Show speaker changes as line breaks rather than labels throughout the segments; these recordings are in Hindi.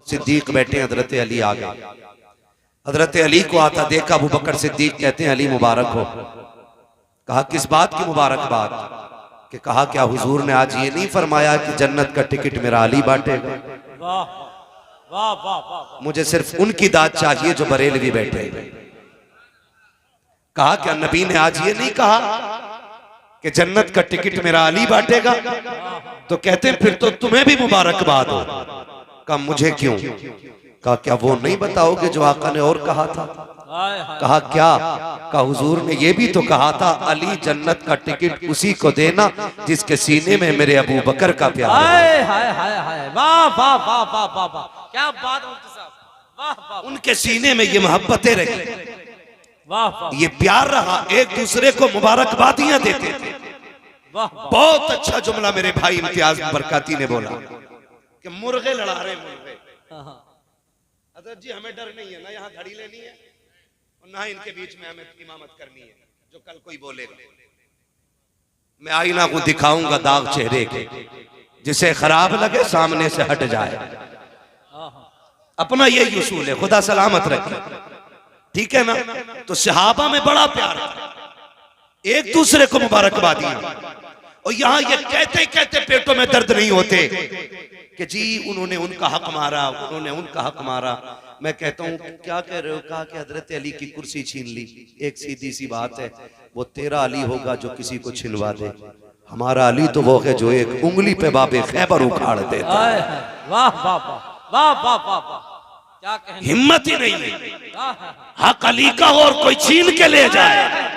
सिद्दीक बैठे, हजरत अली आ गए। हजरत अली को आता देखा अबू बकर सिद्दीक कहते हैं अली मुबारक हो। कहा किस बात की मुबारकबाद? कि कहा क्या हुजूर ने आज ये नहीं फरमाया कि जन्नत का टिकट मेरा अली बांटेगा?
वाह वाह वाह वाह,
मुझे सिर्फ उनकी दाद चाहिए जो बरेलवी बैठे। कहा क्या नबी ने आज ये नहीं कहा कि जन्नत का टिकट मेरा अली बांटेगा? तो कहते हैं फिर तो तुम्हें भी मुबारकबाद हो। कहा मुझे क्यों? कहा क्या वो नहीं बताओगे जो आका ने और कहा था? कहा क्या? कहा हुजूर ने ये भी तो कहा था अली जन्नत का टिकट उसी को देना जिसके सीने में मेरे अबू बकर का प्यार है।
हाय हाय हाय हाय, वाह वाह वाह वाह वाह वाह, क्या बात मुफ्ती साहब, वाह वाह,
उनके सीने में ये मोहब्बतें रही,
वाह वाह,
ये प्यार रहा, एक दूसरे को मुबारकबादियां देते थे।
वाह,
बहुत अच्छा जुमला मेरे भाई इम्तियाज बरकाती ने बोला कि मुर्गे लड़ा रहे मुर्गे। हजरत जी हमें डर नहीं है, ना यहाँ घड़ी लेनी है और ना इनके बीच में हमें इमामत करनी है जो कल कोई बोलेगा। मैं आईना को दिखाऊंगा दाग चेहरे के, जिसे खराब लगे सामने से हट जाए। अपना यही उसूल है, खुदा सलामत रखे, ठीक है ना? तो सहाबा में बड़ा प्यार था, एक दूसरे को मुबारकबादी। और यहाँ ये कहते कहते पेटों में दर्द नहीं होते कि जी उन्होंने उनका हक मारा, उन्होंने उनका हक मारा। मैं कहता हूँ क्या कह रहे हो? कहा कि हजरत अली की कुर्सी छीन ली। एक सीधी सी बात है, वो तेरा अली होगा जो किसी को छिनवा दे, हमारा अली तो वो है जो एक उंगली पे बाबे खैबर उखाड़ देता।
वाह वाह वाह वाह वाह वाह, क्या कहने,
हिम्मत ही नहीं है हक अली का और कोई छीन के ले जाए।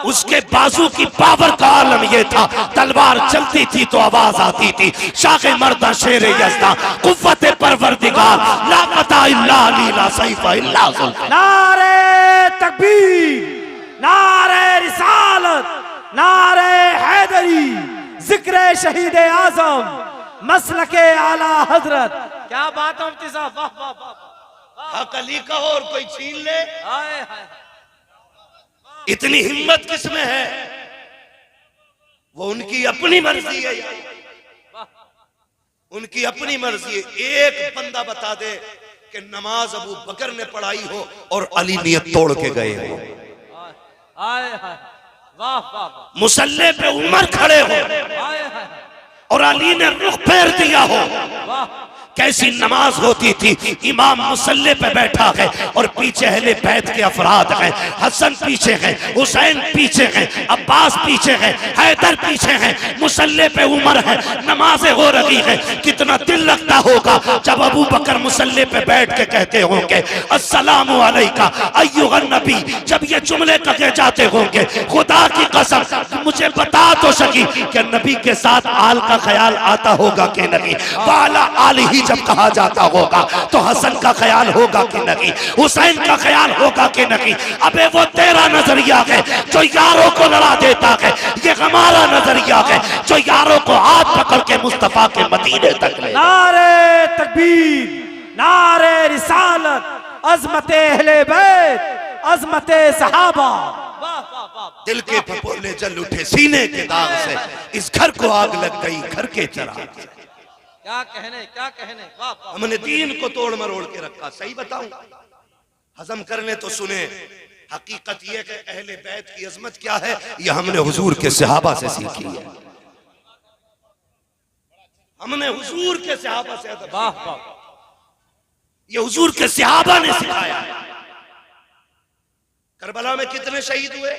उसके बाजू की पावर का आलम यह था, तलवार चलती थी तो आवाज आती थी, शाखे मर्दा शेर यज़्दा कुव्वत परवरदिगार ला कता इल्ला अली ला सैफ़ इल्ला ज़ुल्फ़।
नारे तकबीर, नारे रिसालत, नारे हैदरी, जिक्र शहीद आजम, मसलके आला हजरत। क्या बात है मुफ्ती साहब, वाह वाह वाह,
हक अली का और कोई छीन ले,
हाय हाय,
इतनी हिम्मत किसमें है? वो उनकी अपनी मर्जी है, उनकी अपनी मर्जी है। एक बंदा बता दे कि नमाज अबू बकर ने पढ़ाई हो और अली नियत तोड़ के गए हो,
हाय हाय, वाह वाह,
मुसल्ले पे उमर खड़े हो
हाय हाय,
और अली ने रुख फेर दिया हो।
वाह,
कैसी नमाज होती थी? इमाम मुसल्ले पे बैठा है और पीछे अहले बैत के अफराद हैं, हसन पीछे हैं, हुसैन पीछे हैं, अब्बास पीछे हैं, हैदर पीछे हैं, मुसल्ले पे उमर है, नमाजें हो रही है। कितना दिल लगता होगा जब अबू बकर मुसल्ले पे बैठ के कहते होंगे अस्सलामु अलैका अय्युहन नबी। जब ये जुमले कहे जाते होंगे, खुदा की कसम मुझे बता तो सकी कि नबी के साथ आल का ख्याल आता होगा कि नहीं? वाला आल ही जब कहा जाता होगा तो हसन का ख्याल होगा कि नहीं? हुसैन का ख्याल होगा कि नहीं? अबे वो तेरा नजरिया है जो यारों को लड़ा देता है, ये हमारा नजरिया है जो यारों को हाथ पकड़ के मुस्तफा के मदीने तक ले।
नारे तकबीर, नारे रिसालत, अज़मते अहले बैत, अज़मते सहाबा।
दिल के फपोले जल उठे सीने के दाग से, इस घर को आग लग गई घर के चिराग से।
क्या कहने, क्या कहने, वाह वाह,
हमने दीन को तोड़ मरोड़ के रखा। सही बताऊं, हजम करने तो सुने, हकीकत यह कि अहले बैत की अजमत क्या है यह हमने हुजूर के सहाबा से सीखी है। हमने हुजूर के सहाबा से अदब
वाह
सीखा।
वाह,
ये हुजूर के सहाबा ने सिखाया है। करबला में कितने शहीद हुए?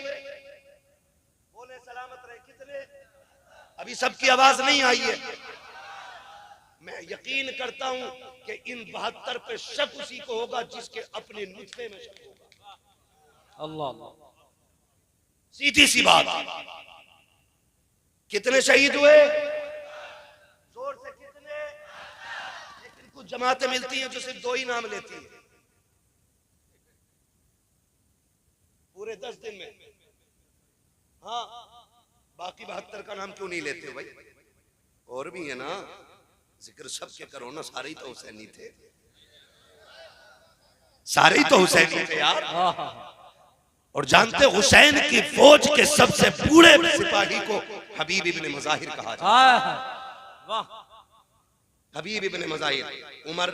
बोले सलामत रहे, कितने? अभी सबकी आवाज नहीं आई है। मैं यकीन करता हूं कि इन 72 पे शक उसी को होगा जिसके अपने नुत्फे में शक होगा।
अल्लाह अल्लाह,
सीधी सी बात। कितने शहीद हुए? जोर से कितने? लेकिन कुछ जमातें मिलती हैं जो सिर्फ 2 ही नाम लेती हैं पूरे 10 दिन में। हाँ, बाकी 72 का नाम क्यों नहीं लेते हो भाई? और भी है ना, जिक्र सबके करो ना। सारे ही तो हुसैनी थे, सारे ही तो हुसैनी थे यार। और जानते हुसैन की फौज के सबसे बूढ़े सिपाही को हबीब इब्ने मज़ाहिर कहा जाता है।
वाह,
हबीब इब्ने मज़ाहिर उम्र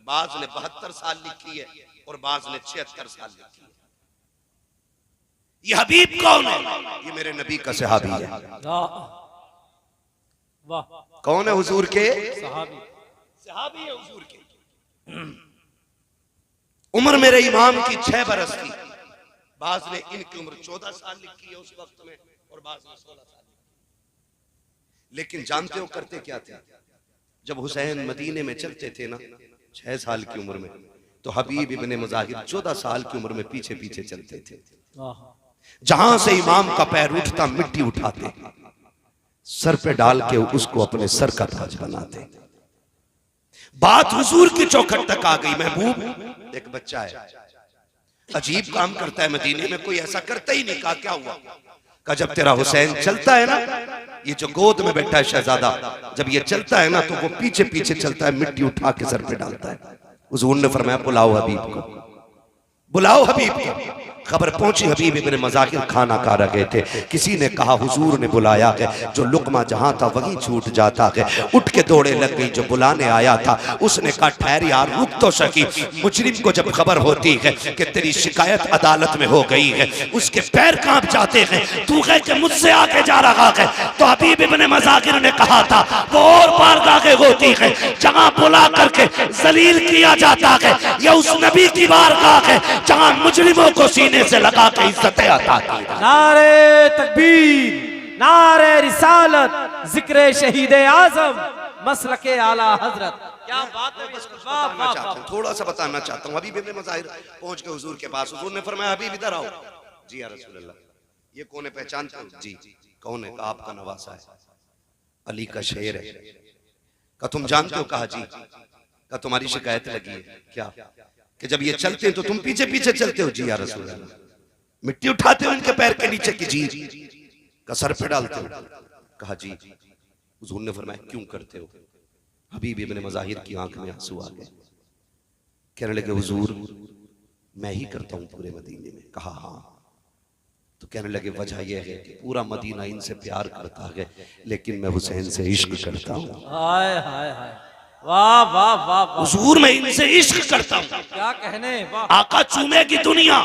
बाज ने 72 साल लिखी है और बाज ने 76 साल लिखी है। ये हबीब कौन है? ये मेरे नबी का सहाबी है।
वाह,
कौन है? हुजूर के
सहाबी,
सहाबी है हुजूर के। उम्र मेरे इमाम की 6 बरस थी। बाज ने इनकी उम्र 14 साल लिखी है उस वक्त में और बाज ने 16 साल। लेकिन जानते हो करते क्या थे? जब हुसैन मदीने में चलते थे ना 6 साल की उम्र में, तो हबीब इब्ने मज़ाहिर 14 साल की उम्र में पीछे पीछे चलते थे। जहां से इमाम का पैर उठता मिट्टी उठाते, सर पे डाल के उसको अपने सर का ताज बनाते। बात हुजूर की चौखट तक आ गई। महबूब एक बच्चा है, अजीब काम करता है मदीने में, कोई ऐसा करता ही नहीं। कहा क्या हुआ? कहा जब तेरा हुसैन चलता है ना, ये जो गोद में बैठा है शहजादा, जब ये चलता है ना तो वो पीछे पीछे चलता है, मिट्टी उठा के सर पे डालता है। हुजूर ने फरमाया बुलाओ हबीब को, बुलाओ हबीब को। खबर पहुंची हबीब इब्ने मज़ाहिर खाना खा रहे थे। किसी ने कहा हुजूर ने बुलाया है। जो लुकमा जहां था वहीं छूट जाता है। उठ के दौड़े लग गई। जो बुलाने आया था उसने कहा ठहर यार, रुक तो सकी। मुजरिम को जब खबर होती है कि तेरी शिकायत अदालत में हो गई है, उसके पैर कांप जाते हैं। तू कह के मुझसे आगे जा रहा है। तो हबीब इब्ने मज़ाहिर ने कहा था वो और बारगाहें होती है जहां बुला करके जलील किया जाता है, या उस नबी की बारगाह है जहां मुजरिमों को सीने से लगा के इज्जतें अता की।
नारे तकबीर, नारे रिसालत, जिक्र शहीद आजम, मसलके आला हजरत। क्या बात है। वाह,
थोड़ा सा बताना चाहता हूँ। हबीब इब्ने मज़ाहिर पहुंच के हुजूर के पास। हुजूर ने फरमाया हबीब इधर आओ। जी या रसूल अल्लाह। ये कौन है? पहचानते हो? जी। कौन है? कहा आपका नवासा है, अली का शेर है। कहा तुम जानते हो? कहा जी। कहा तुम्हारी शिकायत लगी है। क्या? कि जब ये चलते हैं तो तुम पीछे पीछे चलते हो। जी या रसूल अल्लाह। मिट्टी उठाते हो इनके पैर के नीचे की? जी। का सर पे डालते हो? कहा जी। हुजूर ने फरमाया क्यों करते हो? हबीब इब्ने मज़ाहिर की आंख में आंसू आ गए। कहने लगे हुजूर मैं ही करता हूं पूरे मदीने में। कहा हाँ। तो कहने लगे वजह यह है कि पूरा मदीना इनसे प्यार करता है, लेकिन मैं हुसैन से इश्क करता हूं।
हाय हाय हाय, वाह वाह वाह।
हुजूर मैं इनसे इश्क करता हूं।
क्या कहने। वाह।
आका चूमेगी दुनिया,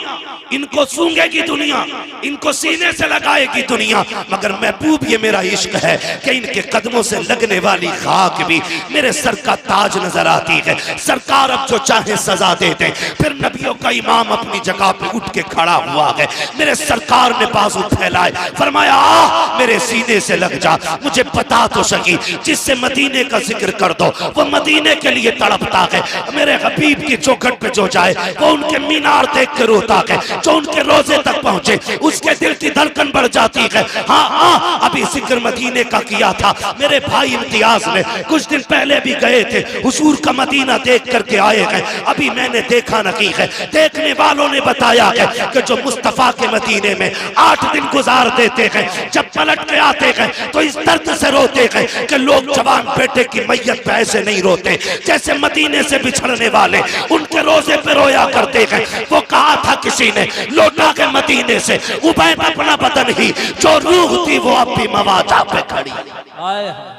इनको सूंघेगी दुनिया, इनको सीने से लगाएगी दुनिया, मगर महबूब ये मेरा इश्क है कि इनके कदमों से लगने वाली खाक भी मेरे सर का ताज नजर आती है। सरकार अब जो चाहे सजा दे दे। फिर नबियों का इमाम अपनी जगह पे उठ के खड़ा हुआ है। मेरे सरकार ने बाजू फैलाए, फरमाया आ मेरे सीने से लग जा। मुझे बता तो सकी, जिससे मदीने का जिक्र कर दो वो मदीने के लिए तड़पता है। मेरे हबीब की चौखट पे जो जाए वो उनके मीनार देख के रोता है। जो उनके रोजे तक पहुंचे उसके दिल की धड़कन बढ़ जाती है। हाँ हाँ, अभी जिक्र मदीने का किया था। मेरे भाई इम्तियाज ने कुछ दिन पहले भी गए थे, हुजूर का मदीना देख करके आए हैं। अभी मैंने देखा नहीं है। देखने वालों ने बताया है कि जो मुस्तफा के मदीने में 8 दिन गुजार देते हैं, जब पलट के आते हैं तो इस दर्द से रोते हैं कि लोग जवान बेटे की मैयत पे ऐसे नहीं रोते जैसे मदीने से बिछड़ने वाले उनके रोजे पे रोया करते हैं। वो कहा था किसी ने लौटा के मदीने से उबैद अपना बदन ही, जो रूह थी वो अब भी मवाजा पे खड़ी।
हाय हाय,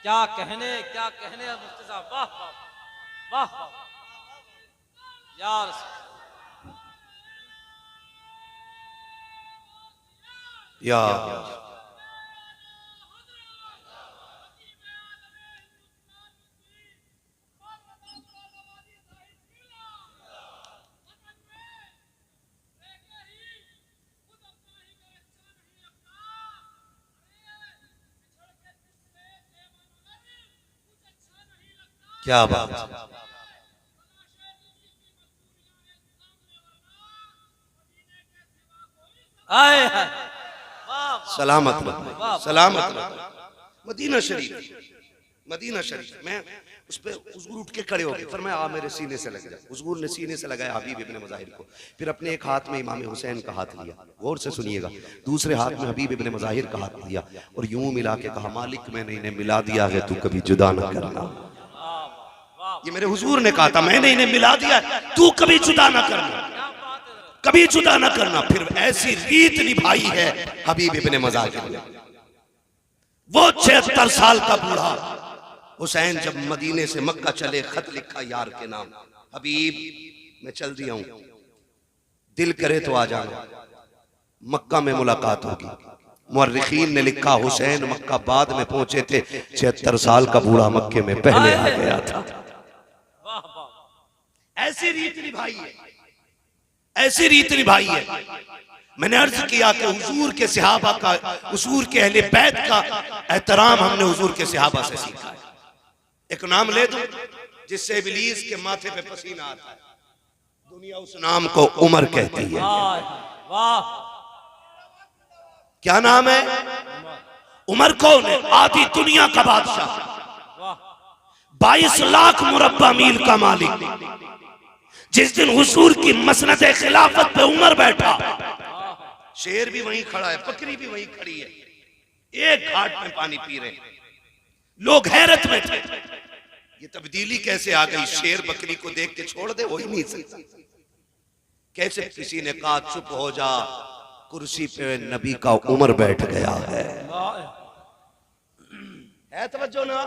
क्या कहने, क्या कहने मुफ्ती साहब। वाह वाह वाह यार।
या क्या बात।
हाय हाय,
सलामत रहो, सलामत रहो। मदीना शरीफ, मदीना शरीफ में उस पे हुजूर उठ के खड़े हो गए। फरमाया आ मेरे सीने से लग जा। हुजूर ने सीने से लगाया हबीब इब्ने मज़ाहिर को। फिर अपने एक हाथ में इमाम हुसैन का हाथ लिया, गौर से सुनिएगा, दूसरे हाथ में हबीब इब्ने मज़ाहिर का हाथ लिया और यूं मिला के कहा मालिक मैंने इन्हें मिला दिया है, तू कभी जुदा न करना। ये मेरे हुजूर ने कहा था, मैंने इन्हें मिला दिया, तू कभी जुदा न करना, कभी जुदा न करना। फिर ऐसी रीत निभाई है हबीब इब्ने मज़ाहिर ने। वो 76 साल का बूढ़ा हुसैन जब मदीने से मक्का चले, खत लिखा यार के नाम, हबीब मैं चल दिया हूं, दिल करे तो आ जाना, मक्का में मुलाकात होगी। मुअर्रिखीन ने लिखा हुसैन मक्का बाद में पहुंचे थे, 76 साल का बूढ़ा मक्के में पहले आ गया था। ऐसी रीत निभाई है, ऐसी रीत निभाई है। मैंने अर्ज किया कि हुजूर के सहाबा का, हुजूर के अहले बैत का एहतराम हमने हुजूर के सहाबा से सीखा है। एक नाम ले दूं जिससे इब्लीस के माथे पे पसीना आता है, दुनिया उस नाम को उमर कहती है।
वाह,
क्या नाम है? उमर कौन है? आधी दुनिया का बादशाह, 22 लाख मुरब्बा मील का मालिक। जिस दिन हुजूर की मसनद खिलाफत पे उमर बैठा, शेर भी वहीं खड़ा है, बकरी भी वहीं खड़ी है, एक घाट में पानी पी रहे, लोग हैरत में थे, ये तब्दीली कैसे आ गई? शेर बकरी को देख के छोड़ दे, हो ही नहीं सकता। कैसे? किसी ने कहा चुप हो जा, कुर्सी पे नबी का उमर बैठ गया है। तवज्जो ना,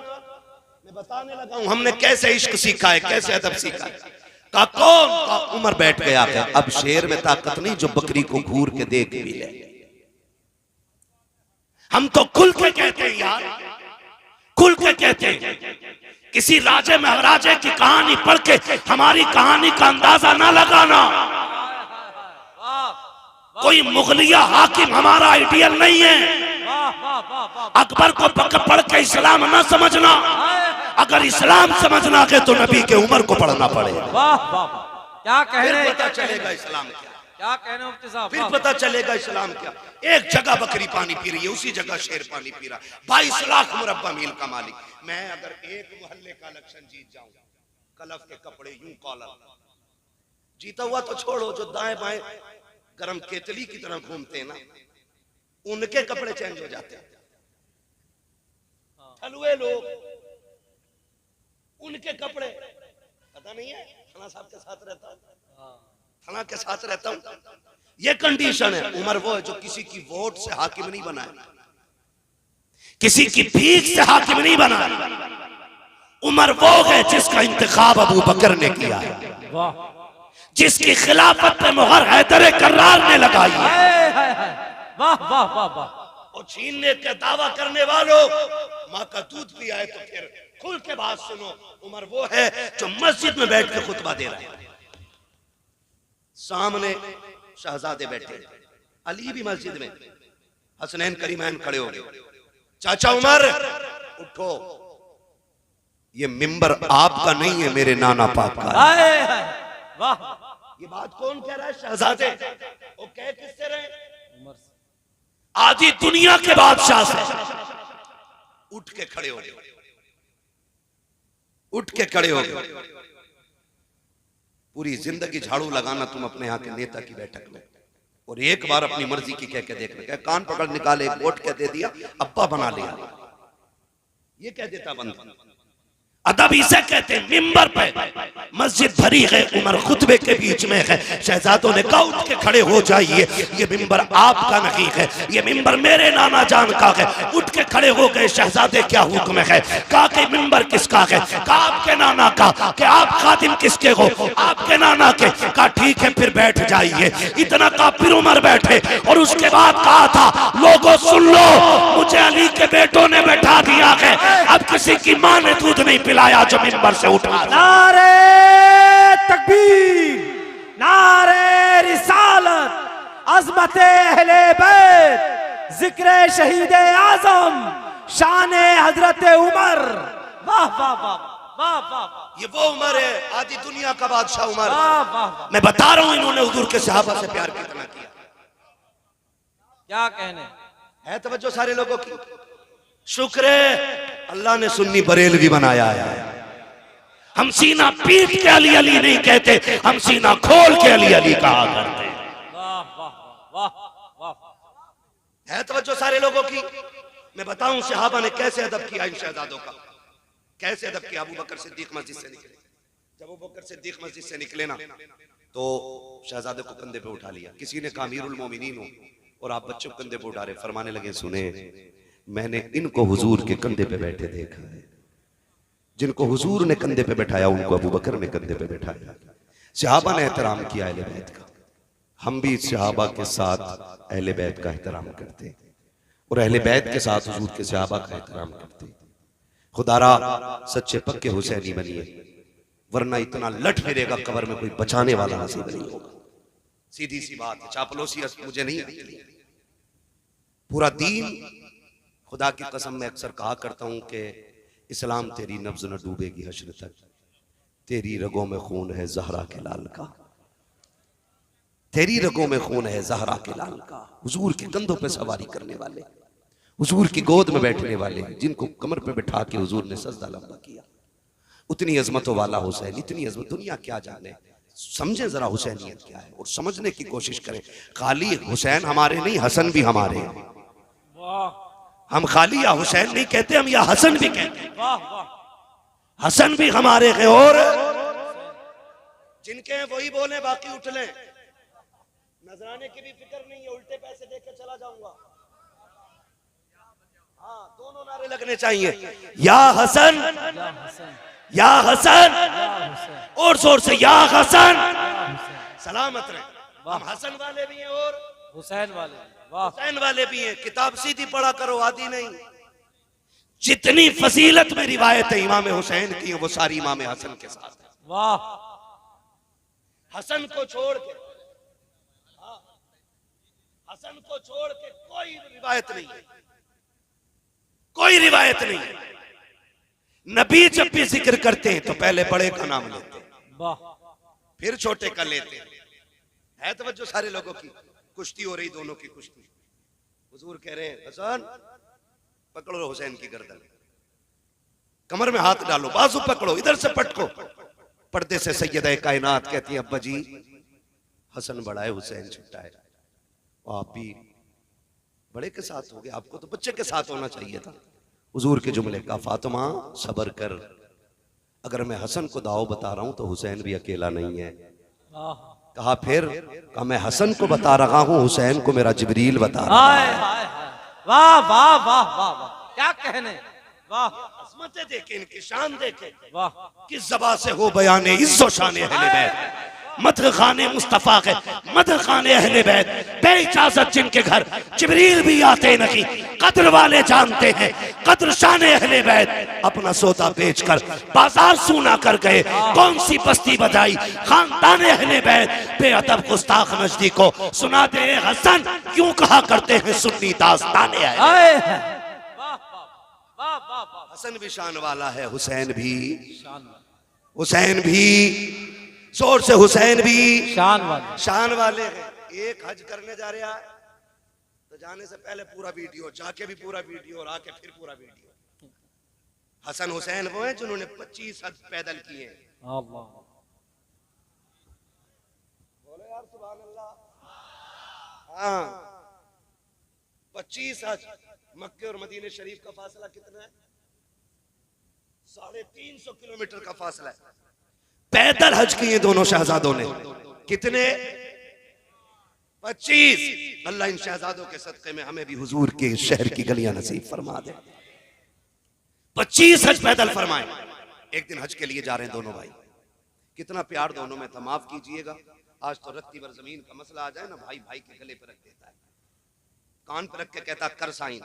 मैं बताने लगा हूं हमने कैसे इश्क सीखा है, कैसे अदब सीखा है। का कौन? का उमर बैठ गया है। अब शेर में ताकत नहीं जो बकरी को घूर के देख भी ले। हम तो खुल के कहते हैं यार, खुल के कहते हैं। किसी राजे महाराजे की कहानी पढ़ के हमारी कहानी का अंदाजा ना लगाना। कोई मुगलिया हाकिम हमारा आइडियल नहीं है। अकबर को पढ़ के इस्लाम ना समझना। अगर इस्लाम समझना है तो नबी के उमर को पढ़ना पड़ेगा।
वाह वाह, क्या कह रहे हैं?
पता चलेगा इस्लाम क्या,
क्या कहने मुफ्ती साहब,
फिर पता चलेगा इस्लाम क्या। एक जगह बकरी पानी पी रही है, उसी जगह शेर पानी पी रहा, 22 लाख मुरब्बा मील का मालिक। मैं अगर एक मोहल्ले का इलेक्शन जीत जाऊं, कलफ के कपड़े यूं कॉलर, जीता हुआ तो छोड़ो, जो दाएं बाएं गरम केतली की तरह घूमते हैं ना, उनके कपड़े चेंज हो जाते हैं। हलवे लोग, उनके कपड़े, पता नहीं है, थाना साहब के साथ रहता हूं, थाना के साथ रहता हूं। ये कंडीशन है। उमर वो है जो किसी की वोट से हाकिम नहीं बना है, किसी की भीख से हाकिम नहीं बना। उमर वो है जिसका इंतखाब अबू बकर ने किया है, जिसकी खिलाफत पे मुहर हैदर कर्रार ने लगाई है।
वाह वाह वाह वाह।
और छीनने का दावा करने वालों, माँ का दूध भी आए तो फिर खुल के बात सुनो। उमर वो है जो मस्जिद में बैठ के खुतबा दे रहा है, सामने शहजादे बैठे, अली भी मस्जिद में, हसनैन करीमैन खड़े हो गए। चाचा उमर उठो, ये मिंबर आपका नहीं है, मेरे नाना पाक का है।
वाह,
ये बात कौन कह रहा है? शहजादे। वो कह किससे रहे? आधी दुनिया के बादशाह से। उठ के खड़े हो गए, उठ के खड़े हो गए। पूरी जिंदगी झाड़ू लगाना तुम अपने यहाँ के नेता की बैठक में, और एक बार अपनी मर्जी की कह के देख ले, कान पकड़ निकाले, एक वोट कह दे दिया, अब्बा बना लिया, ये कह देता बंद। अदब इसे कहते हैं। मिंबर पे मस्जिद भरी है, उमर खुतबे के बीच में है, शहजादों ने कहा उठ के खड़े हो जाइए, ये मिंबर आपका नहीं है, ये मिंबर मेरे नाना जान का है। उठ के खड़े हो गए। शहजादे क्या हुक्म है? कहा कि मिंबर किसका है? कहा आपके नाना का। कि आप खादिम किसके हो? आपके नाना के। कहा ठीक है फिर बैठ जाइए। इतना कहा फिर उमर बैठे, और उसके बाद कहा था लोगों सुन लो, मुझे अली के बेटों ने बैठा दिया है, अब किसी की माँ ने दूध नहीं पिलाया जो मिंबर से उठा।
नारे तकबीर, नारे रिसालत, अज़मत अहले बैत, जिक्र शहीद आज़म, शान हजरत उमर। वाह वाह वाह वाह वाह।
ये वो उमर है, आधी दुनिया का बादशाह उमर।
वाह वाह।
मैं बता रहा हूं इन्होंने हुजूर के सहाबा से प्यार कितना किया।
क्या कहने
है तवज्जो सारे लोगों की। शुक्र है अल्लाह ने सुन्नी बरेलवी बनाया है। हम सीना पीट के अली अली नहीं कहते, हम सीना खोल के अली अली कहा करते।
वाह वाह वाह वाह।
है तवज्जो सारे लोगों की। मैं बताऊं सहाबा ने कैसे अदब किया इन शहजादों का, कैसे अदब किया। अबू बकर सिद्दीक मस्जिद से निकले, जब अबू बकर सिद्दीक मस्जिद से निकले ना, तो शहजादे को कंधे पे उठा लिया। किसी ने कहा अमीरुल मोमिनीन हो, और आप बच्चों को कंधे पे उठा रहे, फरमाने लगे सुने मैंने इनको हुजूर के कंधे पे बैठे देखा है, जिनको हुजूर ने कंधे पे बैठाया उनको अबू बकर ने कंधे पे बैठाया। सहाबा ने एहतराम किया अहले बैत का। हम भी सहाबा के साथ अहले बैत का एहतराम करते हैं और अहले बैत के साथ हुजूर के सहाबा का एहतराम करते हैं। खुदारा सच्चे पक्के हुसैनी बनिए, वरना इतना लट फिरेगा कब्र में कोई बचाने वाला नसीब नहीं होगा। सीधी सी बात है, चापलूसी मुझे नहीं आती। पूरा दीन, खुदा की कसम मैं अक्सर कहा करता हूं कि इस्लाम तेरी नब्ज न डूबेगी हश्र तक, तेरी रगों में खून है ज़हरा के लाल का, तेरी रगों में खून है ज़हरा के लाल का। हुजूर के कंधों पे सवारी करने वाले, हुजूर की गोद में बैठने वाले, जिनको कमर पे बैठा के हुजूर ने सजदा लंबा किया, उतनी अजमतों वाला हुसैन, इतनी अजमत दुनिया क्या जाने। समझे जरा हुसैनियत क्या है और समझने की कोशिश करें। खाली हुसैन हमारे नहीं, हसन भी हमारे हैं। हम खाली या हुसैन नहीं कहते, हम या हसन भी कहते हैं। हसन भी हमारे हैं और जिनके हैं वही बोले, बाकी उठ लें। नजराने की भी फिक्र नहीं है, उल्टे पैसे देकर चला जाऊंगा। हाँ, दोनों नारे लगने चाहिए, या हसन या हसन, और जोर से या हसन। सलामत रहे। हम हसन वाले भी हैं और
हुसैन वाले,
हुसैन वाले भी हैं। किताब सीधी पढ़ा करो, आदि नहीं। जितनी फजीलत में रिवायत है इमाम हुसैन की, वो सारी इमाम हसन के साथ है।
वाह,
हसन को छोड़ के, हसन को छोड़ के कोई रिवायत नहीं है, कोई रिवायत नहीं है। नबी जब भी जिक्र करते हैं तो पहले बड़े का नाम लेते हैं, फिर छोटे का लेते हैं। है तवज्जो सारे लोगों की। कुश्ती हो रही, दोनों की कुश्ती। हुजूर कह रहे हैं हसन पकड़ो हुसैन की गर्दन, कमर में हाथ डालो, बाजू पकड़ो, इधर से पटको। पर्दे से सैयदा कायनात कहती है अब्बा जी हसन बड़ा है, हुसैन छोटा है। आप भी बड़े के साथ हो गए, आपको तो बच्चे के साथ होना चाहिए था। हुजूर के जुमले का, फातिमा सबर कर, अगर मैं हसन को दाव बता रहा हूं तो हुसैन भी अकेला नहीं है। कहा फिर, कहा मैं हसन को बता रहा हूं, हुसैन को मेरा जिब्रील बता रहा है।
वाह वाह वाह वाह, क्या कहने, वाह।
अज़मतें देखें, इनकी शान देखें,
वाह।
किस ज़बान से हो बयाने इज़्ज़ो शान अहले बैत। मदह खाने मुस्तफा के, मदह खाने अहले बैत, बेइजाजत जिनके घर जिब्रील भी आते नहीं। कद्र वाले जानते हैं कद्र शान अहले बैत। अपना सौदा बेचकर बाजार सूना कर गए, कौन सी बस्ती बजाई खानदान अहले बैत। बेअदब गुस्ताख नजदीक को सुना दे हसन, क्यों कहा करते हैं सुन्नी दास्तान है। हसन भी शान वाला है, हुसैन भी, हुसैन भी, जोर से हुसैन भी शान वाले हैं। एक हज करने जा रहा है तो जाने से पहले पूरा वीडियो, जाके भी पूरा वीडियो और आके फिर पूरा वीडियो। हसन हुसैन वो हैं जिन्होंने 25 हज पैदल किए। बोले यार सुभान अल्लाह। हाँ, 25 हज। मक्के और मदीने शरीफ का फासला कितना है? 350 किलोमीटर का फासला है। पैदल हज किए दोनों शहजादों ने। कितने? 25। अल्लाह इन शहजादों के सदक़े में हमें भी हुजूर के शहर की गलियां नसीब फरमा दे। 25 हज पैदल फरमाए। एक दिन हज के लिए जा रहे हैं दोनों भाई। कितना प्यार दोनों में था, माफ कीजिएगा। आज तो रत्ती भर जमीन का मसला आ जाए ना, भाई भाई के गले पर रख देता है, कान पर रख के कहता कर साइन,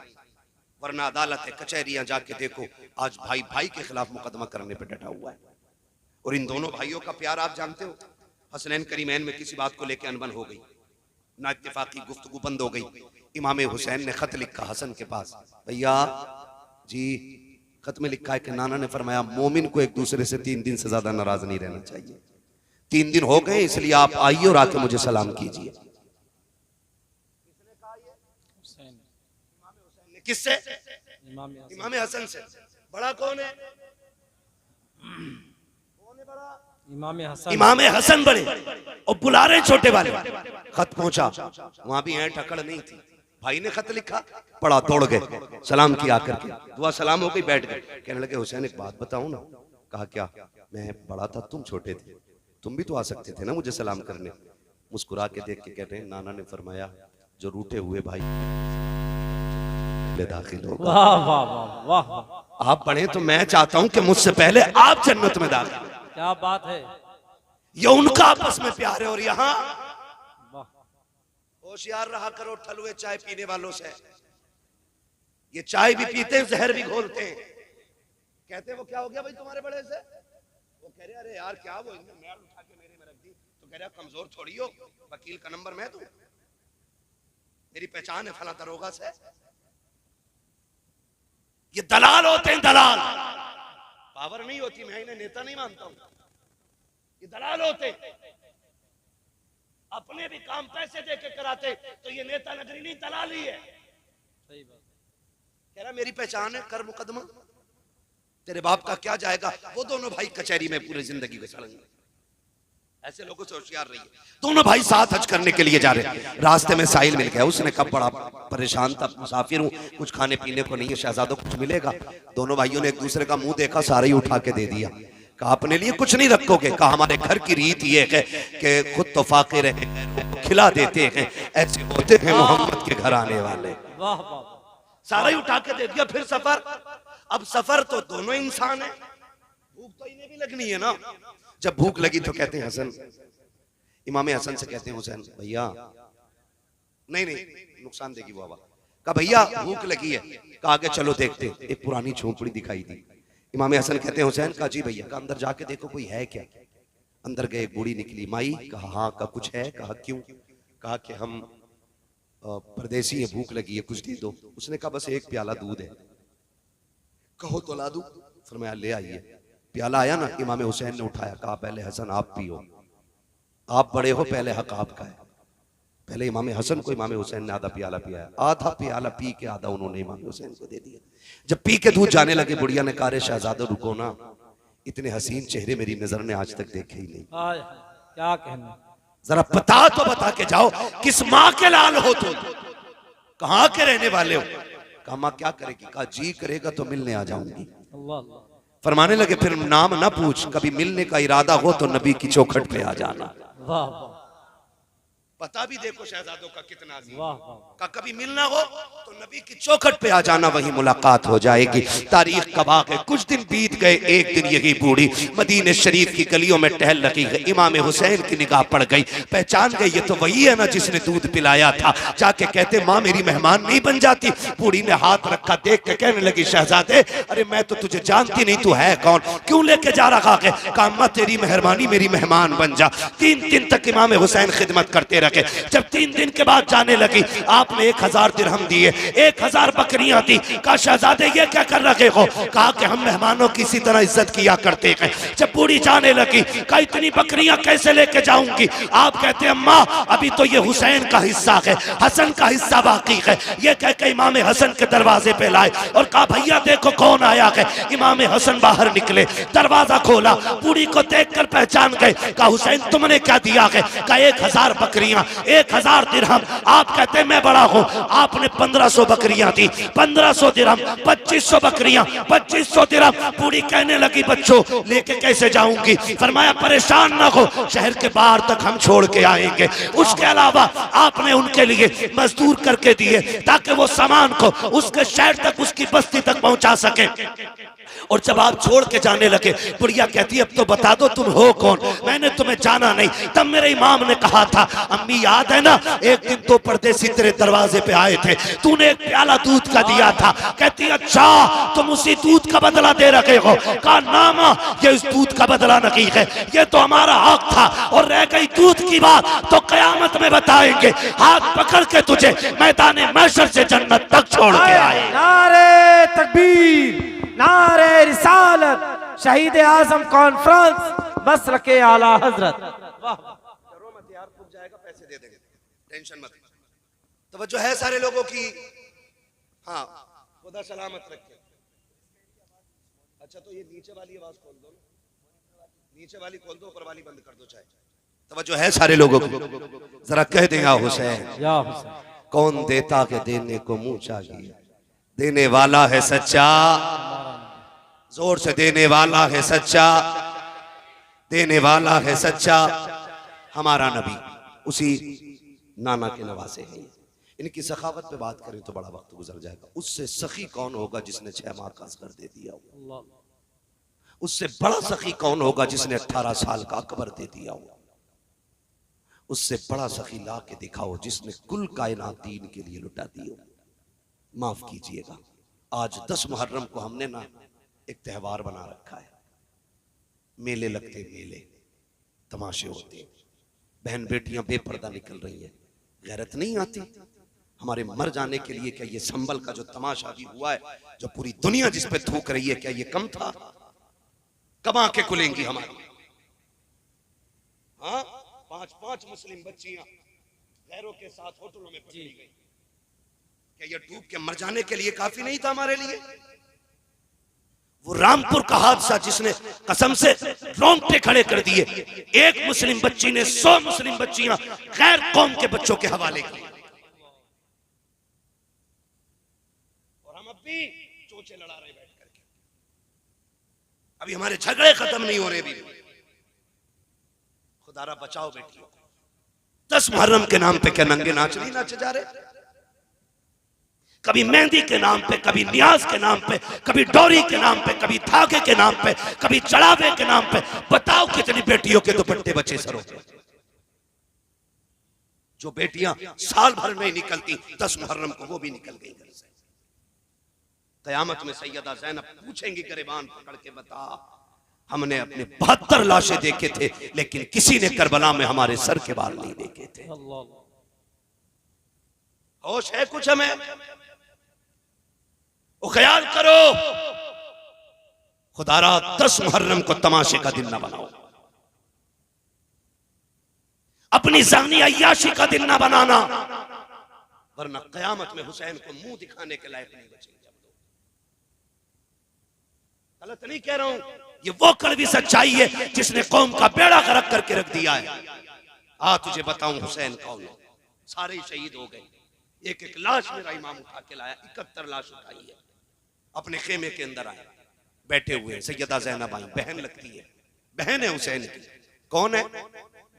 वरना अदालत है, कचहरियां जाके देखो, आज भाई भाई के खिलाफ मुकदमा करने पर डटा हुआ है। और इन दोनों भाइयों का प्यार आप जानते हो। हसनैन करीमैन में किसी बात को लेकर अनबन हो गई, ना इत्तेफाकी गुफ्तगू बंद हो गई। इमाम हुसैन ने खत लिखा हसन के पास, भैया जी खत में लिखा है कि नाना ने फरमाया मोमिन को एक दूसरे से 3 दिन से ज्यादा नाराज नहीं रहना चाहिए। 3 दिन हो गए, इसलिए आप आइए और आके मुझे सलाम कीजिए। किससे? इमाम हसन से। बड़ा कौन है? इमाम हसन बड़े और बुला रहे छोटे वाले। खत पहुंचा, वहां भी ऐं ठकड़ नहीं थी। भाई ने खत लिखा, पढ़ा, तोड़ गए, सलाम किया करके, दुआ सलाम हो गई, बैठ गए। कहने लगे हुसैन एक बात बताऊं ना? कहा क्या? मैं बड़ा था, तुम छोटे थे, तुम भी तो आ सकते थे ना मुझे सलाम करने। मुस्कुरा के देख के कह रहे हैं नाना ने फरमाया जो रूठे हुए भाई दाखिल होगा।
वाह वाह वाह वाह।
आप बढ़े तो मैं चाहता हूं कि मुझसे पहले आप जन्नत में दाखिल हो।
क्या बात है।
ये उनका आपस में प्यार है। और यहां
वाह।
होशियार रहा करो ठलुए चाय पीने वालों से। ये चाय भी पीते हैं, जहर भी घोलते हैं। कहते हैं वो क्या हो गया भाई तुम्हारे बड़े से? वो कह रहे अरे यार क्या वो इनने मैल उठा के मेरे में रख दी। तो कह रहा कमजोर थोड़ी हो, वकील का नंबर मैं दूं, मेरी पहचान है फला दरोगा से। ये दलाल होते हैं, दलाल। पावर नहीं होती, मैं इन्हें नेता नहीं मानता हूं। ये दलाल होते, अपने भी काम पैसे दे के कराते। तो ये नेता नगरी नहीं, दलाली है।
सही बात।
कह रहा मेरी पहचान है, कर मुकदमा, तेरे बाप का क्या जाएगा। वो दोनों भाई कचहरी में पूरी जिंदगी गुजारेंगे। ऐसे लोगों से होशियार रहिए। दोनों भाई साथ हज करने के लिए जा रहे हैं। रास्ते में साहिल मिल गया। उसने कहा बड़ा परेशान था, मुसाफिर हूं, कुछ खाने पीने को नहीं है, शहजादों कुछ मिलेगा। दोनों भाइयों ने एक दूसरे का मुंह देखा, सारे ही उठा के दे दिया। कहा अपने लिए कुछ नहीं रखोगे? कहा हमारे घर की रीत ये है कि खुद तो फाकिर हैं, खिला देते हैं, ऐसे होते हैं मोहम्मद के घर आने वाले।
वाह वाह।
सारा ही उठा के दे दिया। फिर सफर। अब सफर तो दोनों इंसान है, भूख तो इन्हें भी लगनी है ना। जब भूख लगी तो कहते हैं हसन, इमाम हसन से कहते हैं हुसैन भैया, नहीं नुकसान देगी वो हवा। कहा भैया भूख लगी है। कहा आगे चलो देखते। एक पुरानी झोपड़ी दिखाई दी। इमाम हसन कहते हैं हुसैन। कहा जी भैया। कहा अंदर जाके देखो कोई है क्या। अंदर गए, बूढ़ी निकली। माई। कहा हाँ। कहा कुछ है। कहा क्यों। कहा कि हम परदेसी है, भूख लगी है, कुछ दे दो। उसने कहा बस एक प्याला दूध है। कहो तो ला दूं। फरमाया ले आइए। प्याला आया ना, इमाम हुसैन ने उठाया। कहा पहले हसन आप पियो, आप बड़े हो, पहले हक आपका है। पहले इमाम हसन को इमाम हुसैन ने आधा प्याला पिया। आधा प्याला पी के आधा उन्होंने इमाम हुसैन को दे दिया। जब पी के दूध जाने लगे, बुढ़िया ने कहा शहजादा रुको ना, इतने हसीन चेहरे मेरी नजर ने आज तक देखे ही नहीं।
क्या कहना।
जरा बता तो बता के जाओ, किस माँ के लाल हो तुम, कहाँ के रहने वाले हो। कहा माँ क्या करेगी। कहा जी करेगा तो मिलने आ जाऊंगी।
अल्लाह।
फरमाने लगे फिर नाम ना पूछ, कभी मिलने का इरादा हो तो नबी की चौखट पे आ जाना।
वाह वाह।
पता भी देखो शहजादों का कितना अजीम।
वाह वाह।
का कभी मिलना हो तो नबी की चौखट पे आ जाना, वही मुलाकात हो जाएगी। तारीख कबा है, कुछ दिन बीत गए। एक दिन यही बूढ़ी मदीने शरीफ की गलियों में टहल रही है। इमाम हुसैन की निगाह पड़ गई, पहचान गई ये तो वही है ना जिसने दूध पिलाया था। जाके कहते माँ मेरी मेहमान नहीं बन जाती। बूढ़ी ने हाथ रखा, देख के कहने लगी शहजादे अरे मैं तो तुझे जानती नहीं, तू है कौन, क्यों लेके जा रखा है। कहा अम्मा तेरी मेहरबानी, मेरी मेहमान बन जा। 3 दिन तक इमाम हुसैन खिदमत करते रखे। जब 3 दिन के बाद जाने लगी, आपने 1000 दिरहम दिए, 1000 बकरियां दी। कहा शहजादे ये क्या कर रखे हो। कहा कि हम मेहमानों की इसी तरह इज्जत किया करते हैं। जब बूढ़ी जाने लगी, कहा इतनी बकरियां कैसे लेके जाऊंगी। आप कहते अम्मा अभी तो ये हुसैन का हिस्सा है, हसन का हिस्सा बाकी है। ये कह के इमाम हसन के दरवाजे पे लाए और कहा भैया देखो कौन आया है। इमाम हसन बाहर निकले, दरवाजा खोला, बूढ़ी को देखकर पहचान गए। कहा हुसैन तुमने क्या दिया है। कहा 1000 बकरियां, 1000 दिरहम। आप कहते मैं बड़ा हूं, आपने 1500 बकरियां दी, 1500 दिरहम, 2500 बकरियां, 2500 दिरहम। बूढ़ी कहने लगी बच्चों लेके कैसे जाऊंगी। फरमाया परेशान ना हो, शहर के बाहर तक हम छोड़ के आएंगे। उसके अलावा आपने उनके लिए मजदूर करके दिए ताकि वो सामान को उसके शहर तक, उसकी बस्ती तक पहुंचा सके। और जब आप छोड़ के जाने लगे, बुढ़िया कहती अब तो बता दो तुम हो कौन, मैंने तुम्हें जाना नहीं। तब मेरे इमाम ने कहा था अम्मी याद है ना, एक दिन तो परदेसी तेरे दरवाजे पे आए थे, तूने एक प्याला दूध का दिया था। कहती अच्छा तुम उसी दूध का बदला दे रखे हो। कहा ना मां ये इस दूध का बदला नहीं है, ये तो हमारा हक था। और रह गई दूध की बात तो कयामत में बताएंगे। हाथ पकड़ के तुझे मैदान महशर से जन्नत तक छोड़ के आए।
नारे तकबीर, नारे रिसालत, शहीद आजम कॉन्फ्रेंस मसलक के आला हजरत। वाह
करो मत यार, रुक जाएगा, पैसे दे देंगे, टेंशन मत। तवज्जो है सारे लोगों की। हाँ खुदा सलामत रखे। अच्छा तो ये नीचे वाली आवाज खोल दो, नीचे वाली खोल दो, ऊपर वाली बंद कर दो चाहे। तवज्जो है सारे लोगों को, जरा कह देंगे हुसैन।
या हुसैन
कौन देता के देने को मुंह चाहिए, देने वाला है सच्चा, जोर से देने वाला है सच्चा, देने वाला है सच्चा। हमारा नबी उसी नाना के नवासे हैं। इनकी सखावत पे बात करें तो बड़ा वक्त गुजर जाएगा। उससे सखी कौन होगा जिसने 6 माह का असगर दे दिया हो? उससे बड़ा सखी कौन होगा जिसने 18 साल का अकबर दे दिया हो? उससे बड़ा सखी ला के दिखाओ जिसने कुल कायनात दीन के लिए लुटा दी हो। माफ कीजिएगा, आज 10 मुहर्रम को हमने ना एक त्योहार बना रखा है। मेले लगते, मेले तमाशे होते, बहन बेटियां बेपर्दा निकल रही हैं। गैरत नहीं आती हमारे मर जाने के लिए? क्या ये संबल का जो तमाशा भी हुआ है, जो पूरी दुनिया जिस पे थूक रही है, क्या ये कम था? कब आंखें खुलेंगी हमारी? हाँ, 5-5 मुस्लिम बच्चियां गैरों के साथ होटलों में पकड़ी गई। क्या ये डूब के मर जाने के लिए काफी नहीं था हमारे लिए? वो रामपुर का हादसा जिसने कसम से रोंगटे खड़े कर दिए, एक मुस्लिम बच्ची ने 100 मुस्लिम बच्चियां गैर कौम के बच्चों के हवाले की, और हम अब भी चोचे लड़ा रहे बैठ करके। अभी हमारे झगड़े खत्म नहीं हो रहे भी। खुदारा बचाओ बेटियों को। 10 मुहर्रम के नाम पे क्या नंगे नाच नहीं नाचे जा रहे? कभी मेहंदी के नाम पे, कभी नियाज के नाम पे, कभी डोरी के नाम पे, कभी धागे के नाम पे, कभी चढ़ावे के नाम पे। बताओ कितनी बेटियों के दुपट्टे बचे सरों पे? जो बेटियां साल भर में निकलती, 10 मुहर्रम को वो भी निकल गई घर से। कयामत में सैयदा ज़ैनब पूछेंगी गिरबान पकड़ के, बता हमने अपने 72 लाशें देखे थे, लेकिन किसी ने करबला में हमारे सर के बाल नहीं देखे थे। होश है कुछ हमें? वो ख्याल करो, खुदारा 10 मुहर्रम को तमाशे का दिन ना बनाओ, अपनी जानी अय्याशी का दिन ना बनाना, वरना कयामत में हुसैन को मुंह दिखाने के लायक नहीं बचेंगे। गलत नहीं कह रहा हूं, ये वो कड़वी सच्चाई है जिसने कौम का बेड़ा गर्क करके रख दिया है। आ तुझे बताऊं हुसैन कौन है? सारे शहीद हो गए। एक एक लाश मेरा इमाम उठा के लाया, 71 लाश उठाई है। अपने खेमे के अंदर आए, बैठे हुए सैयदा ज़ैनब आई, बहन लगती है, बहन है हुसैन की। कौन है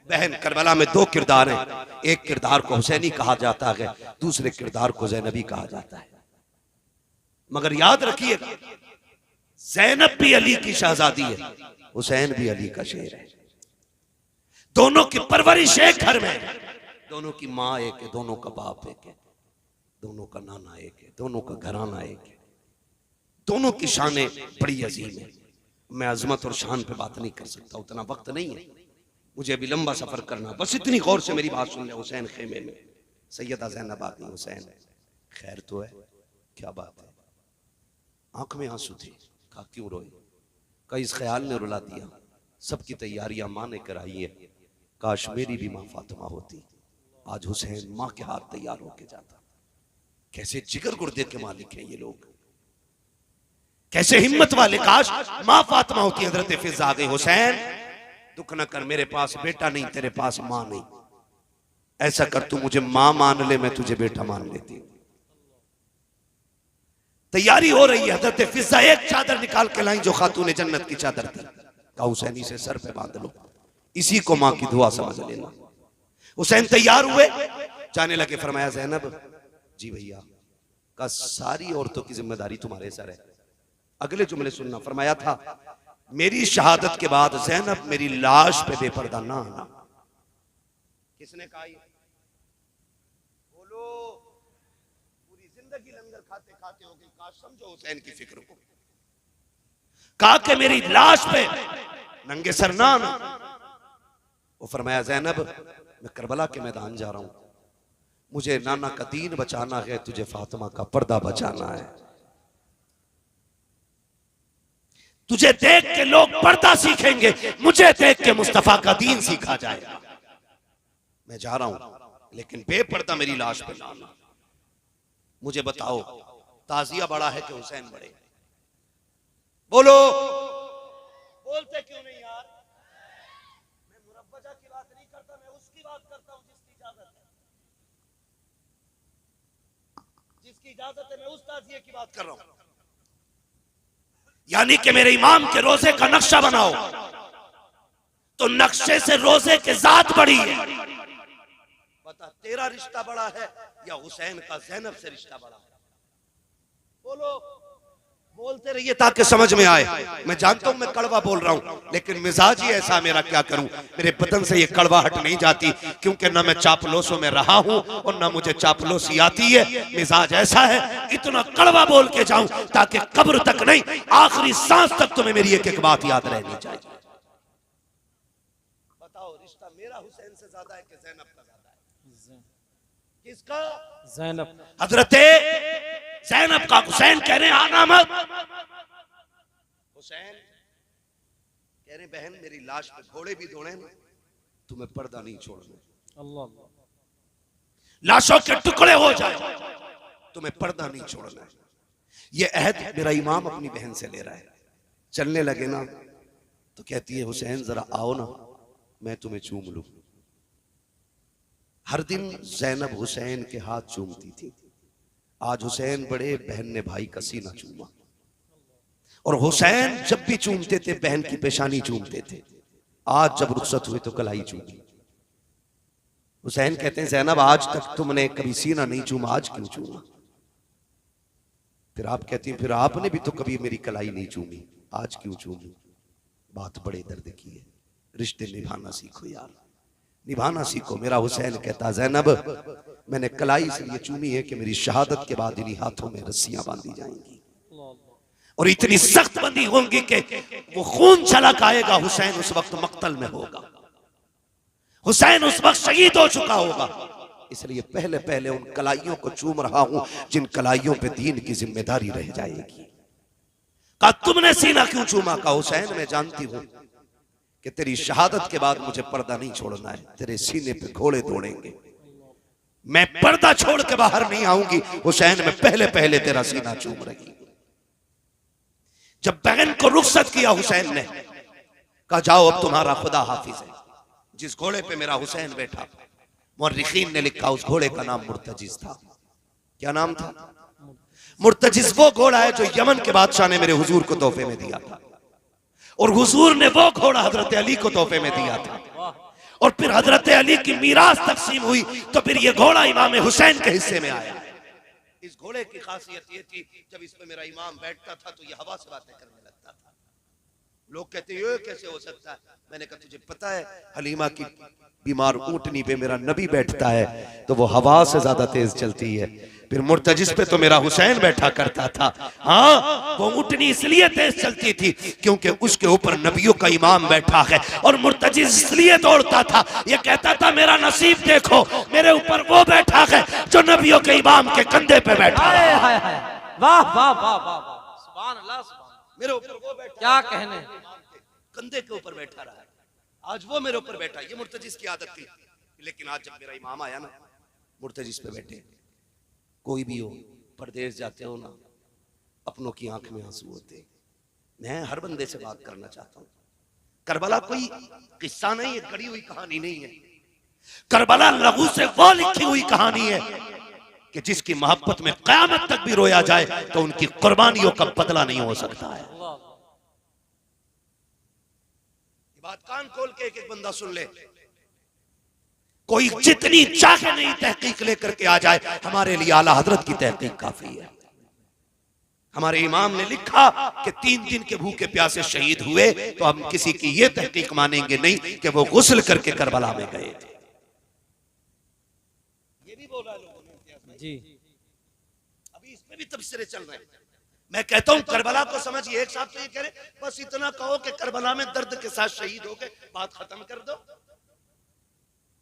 बहन? करबला में 2 किरदार हैं। एक किरदार को हुसैनी कहा जाता है, दूसरे किरदार को ज़ैनबी कहा जाता है। मगर याद रखिएगा, ज़ैनब भी अली की शहजादी है, हुसैन भी अली का शेर है। दोनों की परवरिश एक घर में, दोनों की माँ एक है, दोनों का बाप एक है, दोनों का नाना एक है, दोनों का घराना एक है, दोनों की शानें बड़ी अजीम है। मैं अजमत और शान पे बात नहीं कर सकता, उतना वक्त नहीं है मुझे अभी लंबा सफर करना। बस इतनी गौर से मेरी बात सुन ले। हुसैन खेमे में, सैयदा ज़ैनब आ गई। हुसैन खैर तो है? क्या बात है? आंख में आंसू थे। कहा क्यों रोए? कहा इस ख्याल ने रुला दिया, सबकी तैयारियां माँ ने कराई है, काश मेरी भी माँ फातिमा होती, आज हुसैन माँ के हाथ तैयार होके जाता। कैसे जिगर गुर्दे के मालिक हैं ये लोग, कैसे हिम्मत वाले। काश माँ फातिमा होती। हजरत फिजा आ गई, हुसैन दुख न कर, मेरे पास बेटा नहीं, तेरे पास माँ नहीं, ऐसा कर तू मुझे माँ मान ले, मैं तुझे बेटा मान लेती हूँ। तैयारी हो रही है। हजरत फिजा एक चादर निकाल के लाई जो खातून जन्नत की चादर थी। कहा हुसैनी से सर पे बांध लो, इसी को माँ की दुआ समझ लेना। हुसैन तैयार हुए, जाने लगे। फरमाया ज़ैनब जी भैया, का सारी औरतों की जिम्मेदारी तुम्हारे सर है। अगले जुमले सुनना। फरमाया था मेरी शहादत के बाद ज़ैनब मेरी लाश पे बेपर्दा ना आना। किसने कहा ये? बोलो। पूरी जिंदगी लंगर खाते खाते हो गई, काश समझो हुसैन की फिक्र को। कहा कि मेरी लाश पे नंगे सर ना आना। वो फरमाया ज़ैनब मैं करबला के मैदान जा रहा हूं, मुझे नाना का दीन बचाना है, तुझे फातिमा का पर्दा बचाना है। तुझे देख के लोग पर्दा सीखेंगे, मुझे देख के मुस्तफा का दीन सीखा जाएगा। मैं जा रहा हूं, लेकिन बेपर्दा मेरी लाश पे लाना। मुझे बताओ ताजिया बड़ा है कि हुसैन बड़े? बोलो। बोलते क्यों नहीं यार? मैं मुरब्बजा की बात नहीं करता, मैं उसकी बात करता हूं जिसकी इजाजत है। जिसकी इजाजत है मैं उस ताजिए की बात कर रहा हूं। यानी कि मेरे इमाम के रोजे का नक्शा बनाओ तो नक्शे से रोजे के जात बड़ी है। बता तेरा रिश्ता बड़ा है या हुसैन का ज़ैनब से रिश्ता बड़ा है? बोलो, बोलते रहिए ताकि समझ में आए। मैं जानता हूं मैं कड़वा बोल रहा हूं, लेकिन मिजाज ही ऐसा मेरा, क्या करूं। मेरे बदन से ये कड़वाहट नहीं जाती, क्योंकि ना मैं चापलोसों में रहा हूं और ना मुझे चापलोसी आती है। मिजाज ऐसा है, इतना कड़वा बोल के जाऊं ताकि कब्र तक नहीं, आखिरी सांस तक तुम्हें मेरी एक एक बात याद रहनी चाहिए। बताओ, रिश्ता मेरा हुसैन से ज्यादा है कि ज़ैनब का ज्यादा है? किसका?
ज़ैनब।
हजरते ज़ैनब का। हुसैन कह रहे आना मत। हुसैन कह रहे बहन मेरी लाश पे घोड़े भी दौड़े ना, तुम्हें पर्दा नहीं छोड़ना।
अल्लाह।
लाशों के टुकड़े हो जाए, तुम्हें पर्दा नहीं छोड़ना है। ये अहद मेरा इमाम अपनी बहन से ले रहा है। चलने लगे ना तो कहती है हुसैन जरा आओ ना, मैं तुम्हें चूम लूं। हर दिन ज़ैनब हुसैन के हाथ चूमती थी। आज हुसैन बड़े, बहन ने भाई का सीना चूमा। और हुसैन जब भी चूमते थे बहन की पेशानी चूमते थे। आज जब रुखसत हुई तो कलाई चूमी। हुसैन कहते हैं ज़ैनब आज तक तुमने कभी सीना नहीं चूमा, आज क्यों चूमा? फिर आप कहती हैं फिर आपने भी तो कभी मेरी कलाई नहीं चूमी, आज क्यों चूमी? बात बड़े दर्द की है। रिश्ते निभाना सीखो यार, निभाना सीखो। मेरा हुसैन कहता ज़ैनब मैंने कलाई इसलिए चूमी है कि मेरी शहादत के बाद इन्हीं हाथों में रस्सियां बांधी जाएंगी और इतनी सख्त बंदी होंगी कि वो खून छलक आएगा। हुसैन उस वक्त मक्तल में होगा, हुसैन उस वक्त शहीद हो चुका होगा। इसलिए पहले पहले उन कलाइयों को चूम रहा हूं जिन कलाइयों पे दीन की जिम्मेदारी रह जाएगी। कहा तुमने सीना क्यों चूमा? का हुसैन मैं जानती हूं कि तेरी शहादत के बाद मुझे पर्दा नहीं छोड़ना है, तेरे सीने पे घोड़े दौड़ेंगे, मैं पर्दा छोड़ के बाहर नहीं आऊंगी। हुसैन मैं पहले पहले तेरा सीना चूम रही। जब बहन को रुखसत किया हुसैन ने कहा जाओ अब तुम्हारा खुदा हाफिज है। जिस घोड़े पे मेरा हुसैन बैठा, मुर्रिखीन ने लिखा उस घोड़े का नाम मुर्तजिज था। क्या नाम था? मुर्तजिज वो घोड़ा है जो यमन के बादशाह ने मेरे हुजूर को तोहफे में दिया था, और हुजूर ने वो घोड़ा हजरत अली को तोहफे में दिया था। और फिर हजरत अली की मीरास तकसीम हुई तो फिर ये घोड़ा इमाम हुसैन के हिस्से में आया। इस घोड़े की खासियत ये थी जब इस पे मेरा इमाम बैठता था तो ये हवा से बातें करने लगता था। लोग कहते ये कैसे हो सकता है? मैंने कहा तुझे पता है हलीमा की बीमार ऊंटनी पे मेरा नबी बैठता है तो वो हवा से ज्यादा तेज चलती है। फिर मुर्तजिस पे तो मेरा हुसैन बैठा करता था। हाँ, वो ऊंटनी इसलिए तेज चलती थी क्योंकि उसके ऊपर नबियों का इमाम बैठा है, और मुर्तजिस इसलिए दौड़ता था, ये कहता था मेरा नसीब देखो, मेरे ऊपर वो बैठा है जो नबियों के इमाम के कंधे पे बैठा है।
वाह वाह वाह वाह, सुभान अल्लाह,
मेरे ऊपर वो बैठा,
क्या कहने,
कंधे के ऊपर बैठा रहा है। आज वो मेरे ऊपर बैठा, ये मुर्तजिस की आदत थी। लेकिन आज जब मेरा इमाम आया ना, मुर्तजिस पे बैठे। कोई भी हो, परदेश जाते हो ना, अपनों की आंख में आंसू होते। मैं हर बंदे से बात करना चाहता हूँ। करबला कोई किस्सा नहीं है, गढ़ी हुई कहानी नहीं है। करबला लहू से वो लिखी हुई कहानी है कि जिसकी मोहब्बत में क़यामत तक भी रोया जाए तो उनकी कुर्बानियों का बदला नहीं हो सकता है। बात कान खोल के एक एक बंदा सुन ले। कोई जितनी चाहे नहीं तहकीक लेकर के आ जाए, हमारे लिए आला हजरत की तहकीक काफी है। हमारे इमाम ने लिखा कि 3 दिन के भूखे प्यासे शहीद हुए तो हम किसी की ये तहकीक मानेंगे नहीं कि वो गुस्ल करके करबला में गए थे। ये भी बोला लोगों ने जी, अभी इसमें भी तबसरे चल रहे हैं। मैं कहता हूं करबला को समझिए। एक साहब तो ये कह रहे बस इतना कहो कि करबला में दर्द के साथ शहीद हो गए, बात खत्म कर दो।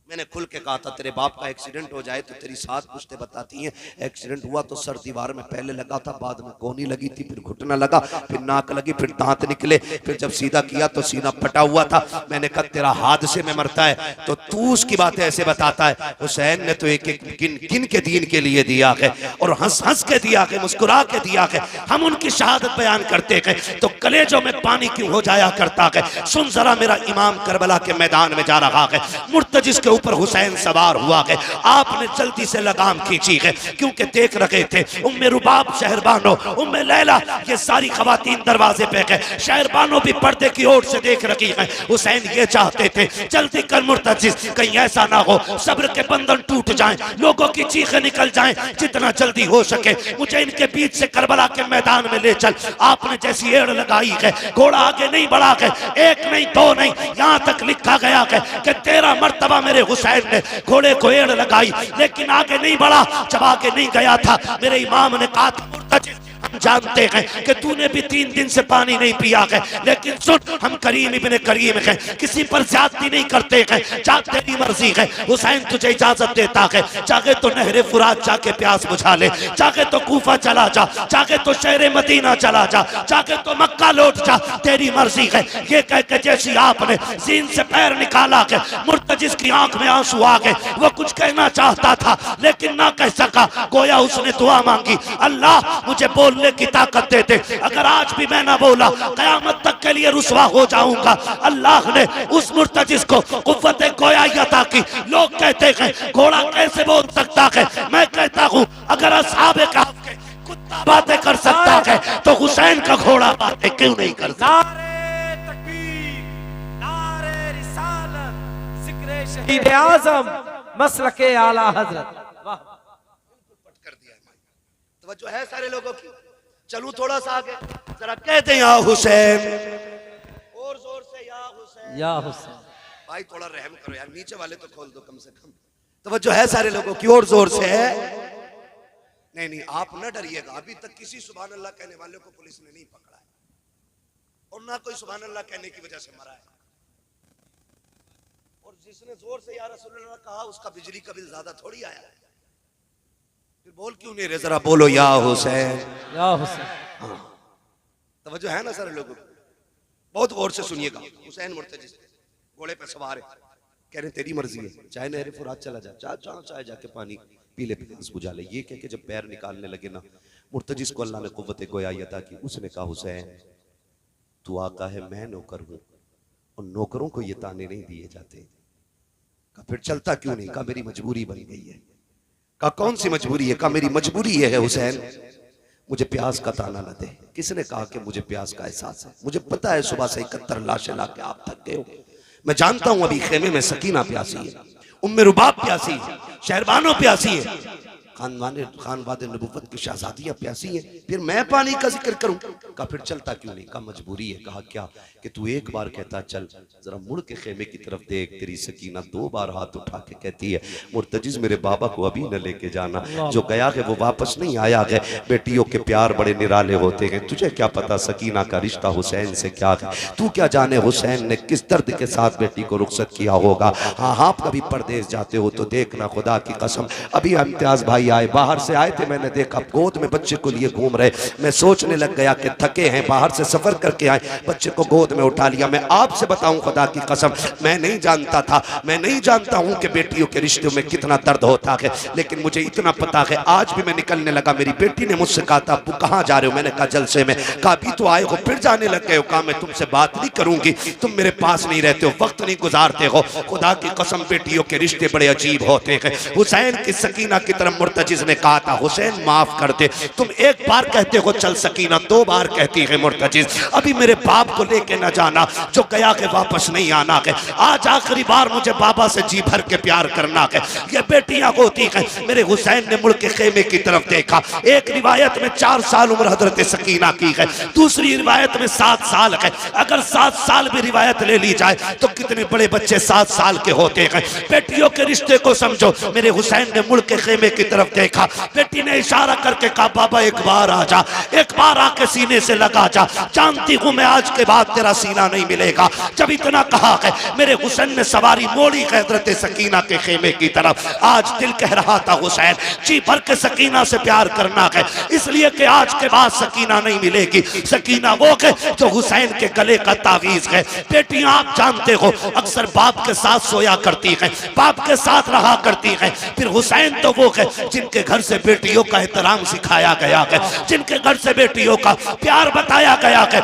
मैंने खुल के कहा था तेरे बाप का एक्सीडेंट हो जाए तो तेरी साथ पुश्ते बताती हैं एक्सीडेंट हुआ तो सर दीवार में पहले लगा था, बाद में कोहनी लगी थी, फिर घुटना लगा, फिर नाक लगी, फिर दांत निकले, फिर जब सीधा किया तो सीना फटा हुआ था। मैंने कहा तेरा हादसे में मरता है तो तू उसकी बातें ऐसे बताता है। हुसैन ने तो एक एक किन के दीन के लिए दिया है और हंस हंस के दिया है, मुस्कुरा के दिया है। हम उनकी शहादत बयान करते हैं तो कलेजों में पानी क्यों हो जाया करता है। सुन जरा, मेरा इमाम करबला के मैदान में जा रहा है, मुर्तजिस के ऊपर हुसैन सवार हुआ है। आपने जल्दी से लगाम खींची है, क्योंकि देख रहे थे उम्मे रुबाब शहरबानो, उम्मे लैला, ये सारी खवातीन दरवाजे पे गए। शहरबानो भी पर्दे की ओर से देख रही है। हुसैन ये चाहते थे जल्दी कर मुर्तजिज, कहीं ऐसा ना हो सब्र के बंधन टूट जाएं, लोगों की चीखें निकल जाएं, जितना जल्दी हो सके मुझे इनके बीच से करबला के मैदान में ले चल। आपने जैसी एड़ लगाई है, घोड़ा आगे नहीं बढ़ा है, एक नहीं दो नहीं, यहाँ तक लिखा गया है कि 13 मर्तबा मेरे हुसैन ने घोड़े को एड़ लगाई, लेकिन आगे नहीं बढ़ा। जब आगे नहीं गया था, मेरे इमाम ने कहा था मुर्तजिज हम जानते हैं कि तूने भी 3 दिन से पानी नहीं पिया है, लेकिन सुन हम करीम इब्ने करीम हैं, किसी पर ज्यादती नहीं करते हैं, चाहे तेरी मर्जी है। हुसैन तुझे इजाजत देता है, चाहे तो नहरे फुरात जाके प्यास बुझा ले, चाहे तो कूफा चला जा, चाहे तो शहर मदीना चला जा, चाहे तो मक्का लौट जा, तेरी मर्जी है। ये कह के जैसी आपने जीन से पैर निकाला है, मुर्तजिज की आंख में आंसू आ गए। वो कुछ कहना चाहता था लेकिन ना कह सका। गोया उसने दुआ मांगी, अल्लाह मुझे बोलने की ताकत दे दे, अगर आज भी मैं ना बोला कयामत तक के लिए रुसवा हो जाऊंगा। अल्लाह ने उस मुर्तजिज को कुव्वत गोयाई अता की। लोग कहते हैं घोड़ा कैसे बोल सकता है, मैं कहता हूँ अगर असहाबे कहफ के कुत्ता बातें कर सकता है तो हुसैन का घोड़ा बातें क्यों नहीं कर सकता।
नारे तकबीर, नारे रिसालत, जिक्र शहीद आजम, मसलके आला हजरत। वाह
कर दिया। तवज्जो है सारे लोगों की। चलूं थोड़ा सा आगे, जरा कहते हैं या हुसैन, और जोर से या हुसैन,
या हुसैन।
भाई थोड़ा रहम करो यार, नीचे वाले तो खोल दो कम से कम। तवज्जो है सारे लोगों की, और जोर से है। नहीं नहीं आप न डरिएगा, अभी तक किसी सुभान अल्लाह कहने वाले को पुलिस ने नहीं पकड़ा है, और ना कोई सुभान अल्लाह कहने की वजह से मरा है। और जिसने जोर से या रसूलुल्लाह कहा उसका बिजली का बिल ज्यादा थोड़ी आया है। फिर बोल क्यों नहीं रहे, जरा बोलो या हुसैन,
या हुसैन।
हाँ तवज्जो है ना सारे लोगों, बहुत गौर से सुनिएगा। हुसैन मुर्तजिज घोड़े पे सवार है, कह रहे तेरी मर्जी है, चाहे नहरे फुरात चला जा, चाहे जाके पानी पी ले, प्यास बुझा ले। ये कह के जब पैर निकालने लगे ना मुर्तजिज को अल्लाह ने कुव्वत गोयाई अता की। उसने कहा हुसैन तू आका है, मैं नौकर हूं, और नौकरों को ये ताने नहीं दिए जाते। कहा फिर चलता क्यों नहीं? कहा मेरी मजबूरी बन गई है। कहा कौन सी मजबूरी है? कहा मेरी मजबूरी ये है हुसैन मुझे प्यास का ताना न दे। किसने कहा कि मुझे प्यास का एहसास है? मुझे पता है सुबह से 71 लाशें लाके आप थक गए हो। मैं जानता हूं अभी खेमे में सकीना प्यासी है, उम्मे रुबाब प्यासी है, शहरबानो प्यासी है, खानवादे नबुव्वत की शहजादियां प्यासी हैं, फिर मैं पानी का जिक्र करूं? कहा फिर चलता क्यों नहीं? कहा मजबूरी है। कहा क्या? कि तू एक बार कहता चल, जरा मुड़ के खेमे की तरफ देख, तेरी सकीना 2 बार हाथ उठा के कहती है मुर्तजिज मेरे बाबा को अभी न लेके जाना, जो गया है वो वापस नहीं आया है। बेटियों के प्यार बड़े निराले होते हैं, तुझे क्या पता सकीना का रिश्ता हुसैन से क्या है? तू क्या जाने हुसैन ने किस दर्द के साथ बेटी को रुखसत किया होगा। हाँ आप कभी परदेश जाते हो तो देखना, खुदा की कसम अभी इम्तियाज भाई आए, बाहर से आए थे, मैंने देखा गोद में बच्चे को लिए घूम रहे। मैं सोचने लग गया कि थके हैं, बाहर से सफर करके आए, बच्चे को गोद में उठा लिया। मैं आपसे बताऊं खुदा की कसम मैं नहीं जानता था, मैं नहीं जानता हूं कि बेटियों के रिश्तों में कितना दर्द होता है, लेकिन मुझे इतना पता है आज भी मैं निकलने लगा, मेरी बेटी ने मुझसे कहा था अब्बू कहाँ जा रहे हो? मैंने कहा जलसे में। कहा अभी तो आए हो फिर जाने लग गए हो? कहा मैं तुमसे बात नहीं करूंगी, तुम मेरे पास नहीं रहते हो, वक्त नहीं गुजारते हो। खुदा की कसम बेटियों के रिश्ते बड़े अजीब होते हैं। हुसैन की सकीना की तरफ मुर्तजिज ने कहा था हुसैन माफ कर दे, तुम एक बार कहते हो चल सकीना, 2 बार कहती है मुर्तजिज, अभी मेरे बाप को लेके न जाना, जो गया के वापस नहीं आना है। आज आखिरी बार मुझे बाबा से जी भर के प्यार करना है। ये बेटियां होती हैं। मेरे हुसैन ने मुड़ के खेमे की तरफ देखा। एक रिवायत में 4 साल उम्र हजरत सकीना की है, दूसरी रिवायत में 7 साल है। अगर 7 साल भी रिवायत ले ली जाए तो कितने बड़े बच्चे 7 साल के होते हैं। बेटियों के रिश्ते को समझो। मेरे हुसैन ने मुड़ के खेमे की तरफ देखा, बेटी ने इशारा करके कहा बाबा एक बार आ जा, एक बार आके सीने से लगा जा, जानती हूं मैं आज के बाद तेरा सीना नहीं मिलेगा। जब इतना कहा है मेरे हुसैन ने सवारी मोड़ी हजरत सकीना के खेमे की तरफ। आज दिल कह रहा था हुसैन जी भर के सकीना से प्यार करना है, इसलिए कि आज के बाद सकीना नहीं मिलेगी। सकीना वो है जो हुसैन के गले का तावीज है। बेटियां आप जानते हो अक्सर बाप के साथ सोया करती हैं, बाप के साथ रहा करती हैं। फिर हुसैन तो वो है जिनके घर से बेटियों का एहतराम सिखाया गया है, जिनके घर से बेटियों का प्यार बताया गया है।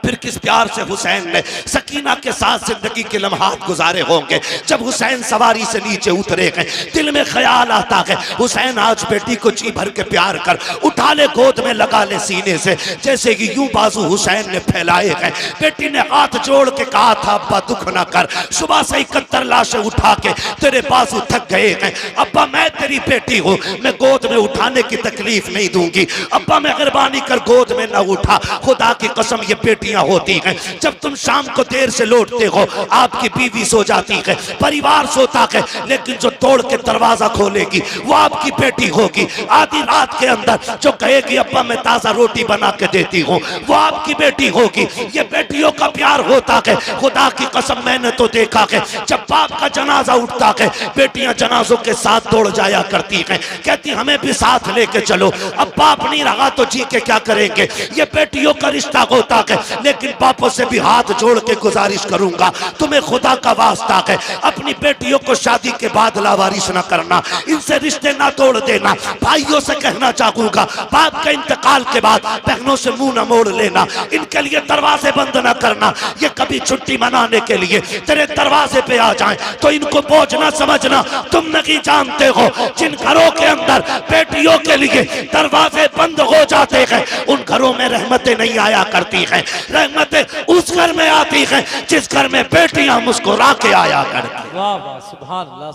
फिर किस प्यार से हुसैन ने सकीना के साथ जिंदगी के लम्हात गुजारे होंगे। जब हुसैन सवारी से नीचे उतरे गए, दिल में ख्याल आता है हुसैन आज बेटी को जी भर के प्यार कर, उठा ले गोद में, लगा ले सीने से। जैसे कि यूं बाजू हुसैन ने फैलाए गए, बेटी ने हाथ जोड़ के कहा था अब्बा दुख ना कर, सुबह से 71 लाशें उठा के तेरे बाजू थक गए हैं। अब्बा मैं तेरी बेटी हूँ, मैं गोद में उठाने की तकलीफ नहीं दूंगी। अब्बा मेहरबानी कर गोद में ना उठा, खुदा की कसम ये बेटियां होती हैं। जब तुम शाम को देर से लौटते हो, आपकी बीवी सो जाती है, परिवार सोता है, लेकिन जो तोड़ के दरवाजा खोलेगी वो आपकी बेटी होगी। आधी रात के अंदर जो कहेगी अब्बा मैं ताजा रोटी बना के देती हूँ, वो आपकी बेटी होगी। ये बेटियों का प्यार होता है। खुदा की कसम मैंने तो देखा है, जब बाप का जनाजा उठता है, बेटियां जनाजों के साथ दौड़ जाया करती हैं, कहती हमें भी साथ लेके चलो। अब बाप नहीं रहा तो जी के क्या करेंगे। ये बेटियों का रिश्ता होता है। लेकिन बापों से भी हाथ जोड़ के गुजारिश करूंगा, तुम्हें खुदा का वास्ता है, अपनी बेटियों को शादी के बाद लावारिस न करना, इनसे रिश्ते ना तोड़ देना। भाइयों से कहना चाहूंगा, बाप के इंतकाल के बाद बहनों से मुंह न मोड़ लेना, इनके लिए दरवाजे बंद न करना। ये कभी छुट्टी मनाने के लिए तेरे दरवाजे पे आ जाएं तो इनको बोझ न समझना। तुम नहीं जानते हो जिन घरों के अंदर बेटियों के लिए दरवाजे बंद हो जाते हैं, उन घरों में रहमतें नहीं आया करती हैं। रहमतें उस घर में आती हैं जिस घर में बेटियां मुस्कुरा के आया करती।
वाह वाह सुभान अल्लाह,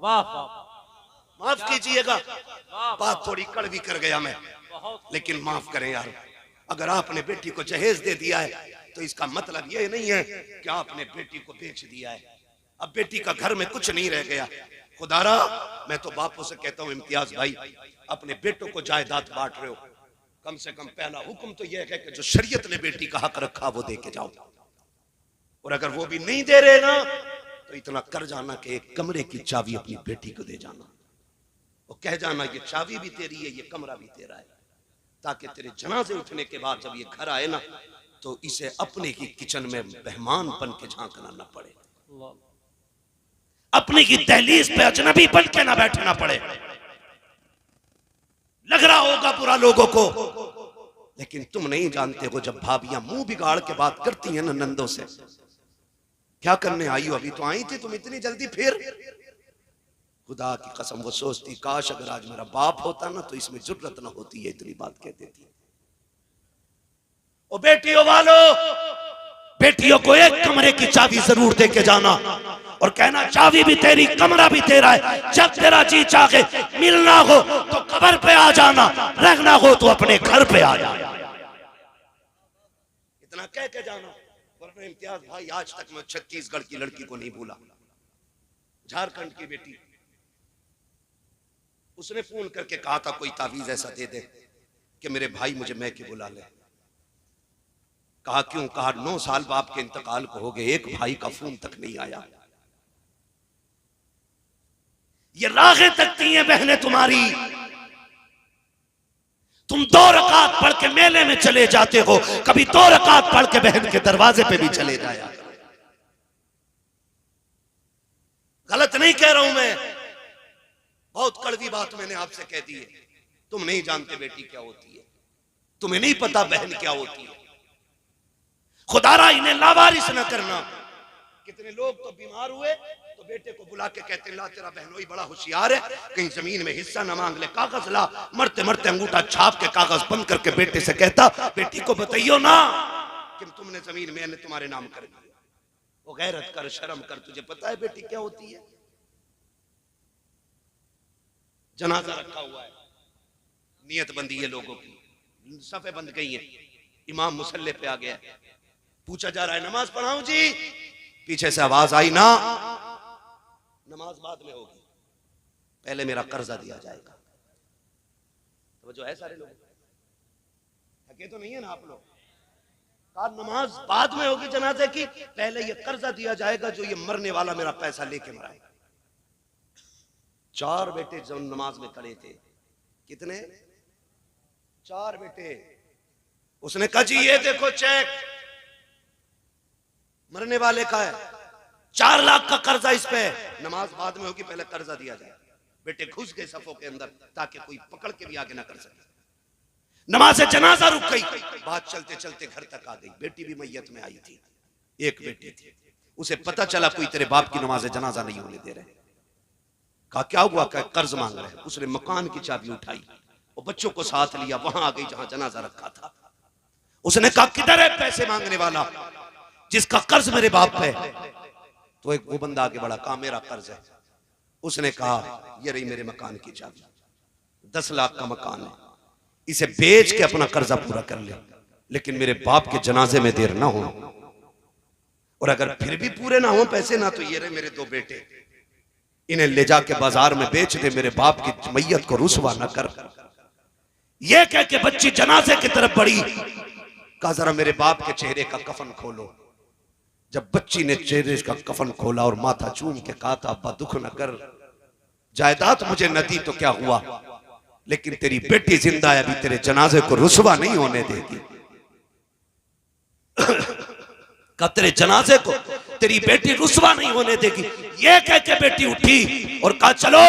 वाह वाह।
माफ कीजिएगा, बात थोड़ी कड़वी कर गया मैं, लेकिन माफ करें यार। अगर आपने बेटी को जहेज दे दिया है तो इसका मतलब ये नहीं है कि आपने बेटी को बेच दिया है। अब बेटी का घर में कुछ नहीं रह गया। खुदारा मैं तो बापों से कहता हूँ, इम्तियाज भाई अपने बेटों को जायदाद बांट रहे हो, कम से कम पहला हुक्म तो यह है कि जो शरीयत ने बेटी का हक रखा वो दे के जाओ। और अगर वो भी नहीं दे रहे ना तो इतना कर जाना कि एक कमरे की चाबी अपनी बेटी को दे जाना, और कह जाना ये चाबी भी तेरी है, ये कमरा भी तेरा है, ताकि तेरे जनाजे उठने के बाद जब ये घर आए ना तो इसे अपने ही किचन में मेहमान बन के झांकना न पड़े, अपने की दहलीज पे अजनबी बन के ना बैठना पड़े। लग रहा होगा बुरा लोगों को, लेकिन तुम नहीं जानते हो जब भाभियां मुंह बिगाड़ के बात करती हैं ना नंदों से, क्या करने आई हो, अभी तो आई थी तुम इतनी जल्दी फिर। खुदा की कसम वो सोचती काश अगर आज मेरा बाप होता ना तो इसमें जुर्रत ना होती है इतनी बात कह देती। ओ बेटियों वालों, बेटियों को एक कमरे की चाबी जरूर दे के जाना और कहना चाबी भी तेरी कमरा भी तेरा है। जब तेरा जी चाहे मिलना हो तो कब्र पे आ जाना, रहना हो तो अपने घर पे आ जाना। इतना कह के जाना। वरना इम्तियाज भाई आज तक मैं छत्तीसगढ़ की लड़की को नहीं भूला, झारखंड की बेटी, उसने फोन करके कहा था कोई तावीज ऐसा दे दे कि मेरे भाई मुझे मैके बुला ले। कहा क्यों? कहा 9 साल बाप के इंतकाल को हो गए, एक भाई का फोन तक नहीं आया। ये राहें तकती हैं बहनें तुम्हारी। तुम 2 रकात पढ़ के मेले में चले जाते हो, कभी 2 रकात पढ़ के बहन के दरवाजे पे भी चले जाया। गलत नहीं कह रहा हूं मैं, बहुत कड़वी बात मैंने आपसे कह दी है। तुम नहीं जानते बेटी क्या होती है, तुम्हें नहीं पता बहन क्या होती है। खुदारा इन्हें लावारिस न करना। कितने लोग तो बीमार हुए तो बेटे को बुला के कहते ला तेरा बहनोई बड़ा होशियार है, कहीं जमीन में हिस्सा न मांग ले, कागज ला। मरते मरते अंगूठा छाप के कागज बंद करके बेटे से कहता बेटी को बताइयो ना कि तुमने जमीन मैंने तुम्हारे नाम कर दिया। वो गैरत कर, शर्म कर, तुझे पता है बेटी क्या होती है। जनाजा रखा हुआ है, नियत बंदी है लोगों की, सफे बंद गई है, इमाम मुसल्ले पे आ गया, पूछा जा रहा है नमाज पढ़ाऊं जी, पीछे से आवाज आई ना नमाज बाद में होगी, पहले मेरा कर्जा दिया जाएगा। तो जो है सारे लोग थके तो नहीं है ना आप लोग। कहा नमाज बाद में होगी जनाजे की, पहले ये कर्जा दिया जाएगा जो ये मरने वाला मेरा पैसा लेके मराएगा। 4 बेटे जो नमाज में खड़े थे, कितने? 4 बेटे। उसने कहा जी ये देखो चेक मरने वाले का है, 4 लाख का कर्जा इस पे, नमाज बाद में होगी, पहले कर्जा दिया जाए। बेटे घुस गए सफों के अंदर ताकि कोई पकड़ के भी आगे ना कर सके। नमाज जनाजा रुक गई, बात चलते चलते घर तक आ गई। बेटी भी मैयत में आई थी, एक बेटी थी। उसे पता चला कोई तेरे बाप की नमाज जनाजा नहीं होने दे रहे। कहा क्या हुआ? कहा कर्ज मांग रहे हैं। उसने मकान की चाबी उठाई और बच्चों को साथ लिया, वहां आ गई जहां जनाजा रखा था। उसने कहा किधर है पैसे मांगने वाला जिसका कर्ज मेरे बाप पे? तो एक वो बंदा आगे बढ़ा, कहा मेरा कर्ज है। उसने कहा ये रही मेरे मकान की चाबी, 10 लाख का मकान है, इसे बेच के अपना कर्जा पूरा कर ले, लेकिन मेरे बाप के जनाजे में देर ना हो, और अगर फिर भी पूरे ना हो पैसे ना, तो ये रहे मेरे 2 बेटे, इन्हें ले जाके बाजार में बेच दे, मेरे बाप की मैयत को रुसवा न कर। ये कह के बच्ची जनाजे की तरफ बढ़ी। कहा जरा मेरे बाप के चेहरे का कफन खोलो। जब बच्ची ने चेहरे का कफन खोला और माथा चूम के कहा था अब्बा दुख न कर, जायदाद मुझे न दी तो क्या हुआ, लेकिन तेरी बेटी जिंदा है, अभी तेरे जनाजे को रुसवा नहीं होने देगी। का तेरे जनाजे को तेरी बेटी रुसवा नहीं होने देगी। ये कह के बेटी उठी और कहा चलो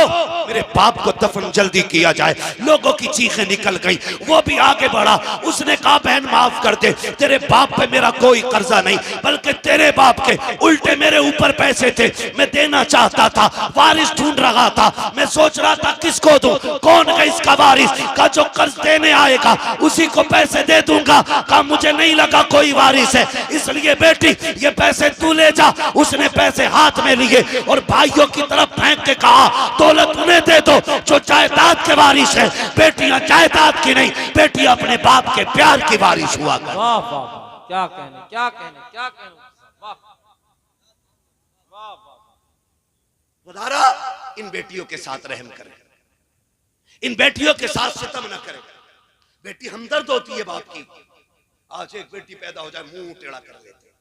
मेरे बाप को दफन जल्दी किया जाए। लोगों की चीखें निकल गई, वो भी आगे बढ़ा। उसने कहा बहन माफ कर दे, तेरे बाप पे मेरा कोई कर्जा नहीं, बल्कि तेरे बाप के उल्टे मेरे ऊपर पैसे थे, मैं देना चाहता था, वारिस ढूंढ रहा था, मैं सोच रहा था किसको दूं, कौन है इसका वारिस। का जो कर्ज देने आएगा उसी को पैसे दे दूंगा। का मुझे नहीं लगा कोई वारिस है, इसलिए बेटी ये पैसे तू ले जा। उसने पैसे हाथ में लिए और भाइयों की तरफ फेंक के कहा दौलत उन्हें दे दो जो जायदाद के वारिस है। बेटियां जायदाद की नहीं, बेटी अपने बाप के प्यार की वारिस हुआ कर।
वाह वाह वाह, क्या कहने क्या कहने क्या कहने। वाह वाह वाह।
खुदारा इन बेटियों के साथ रहम करे, इन बेटियों के साथ सितम न करे। बेटी हमदर्द होती है बाप की। आज एक बेटी पैदा हो जाए मुंह टेढ़ा कर लेते,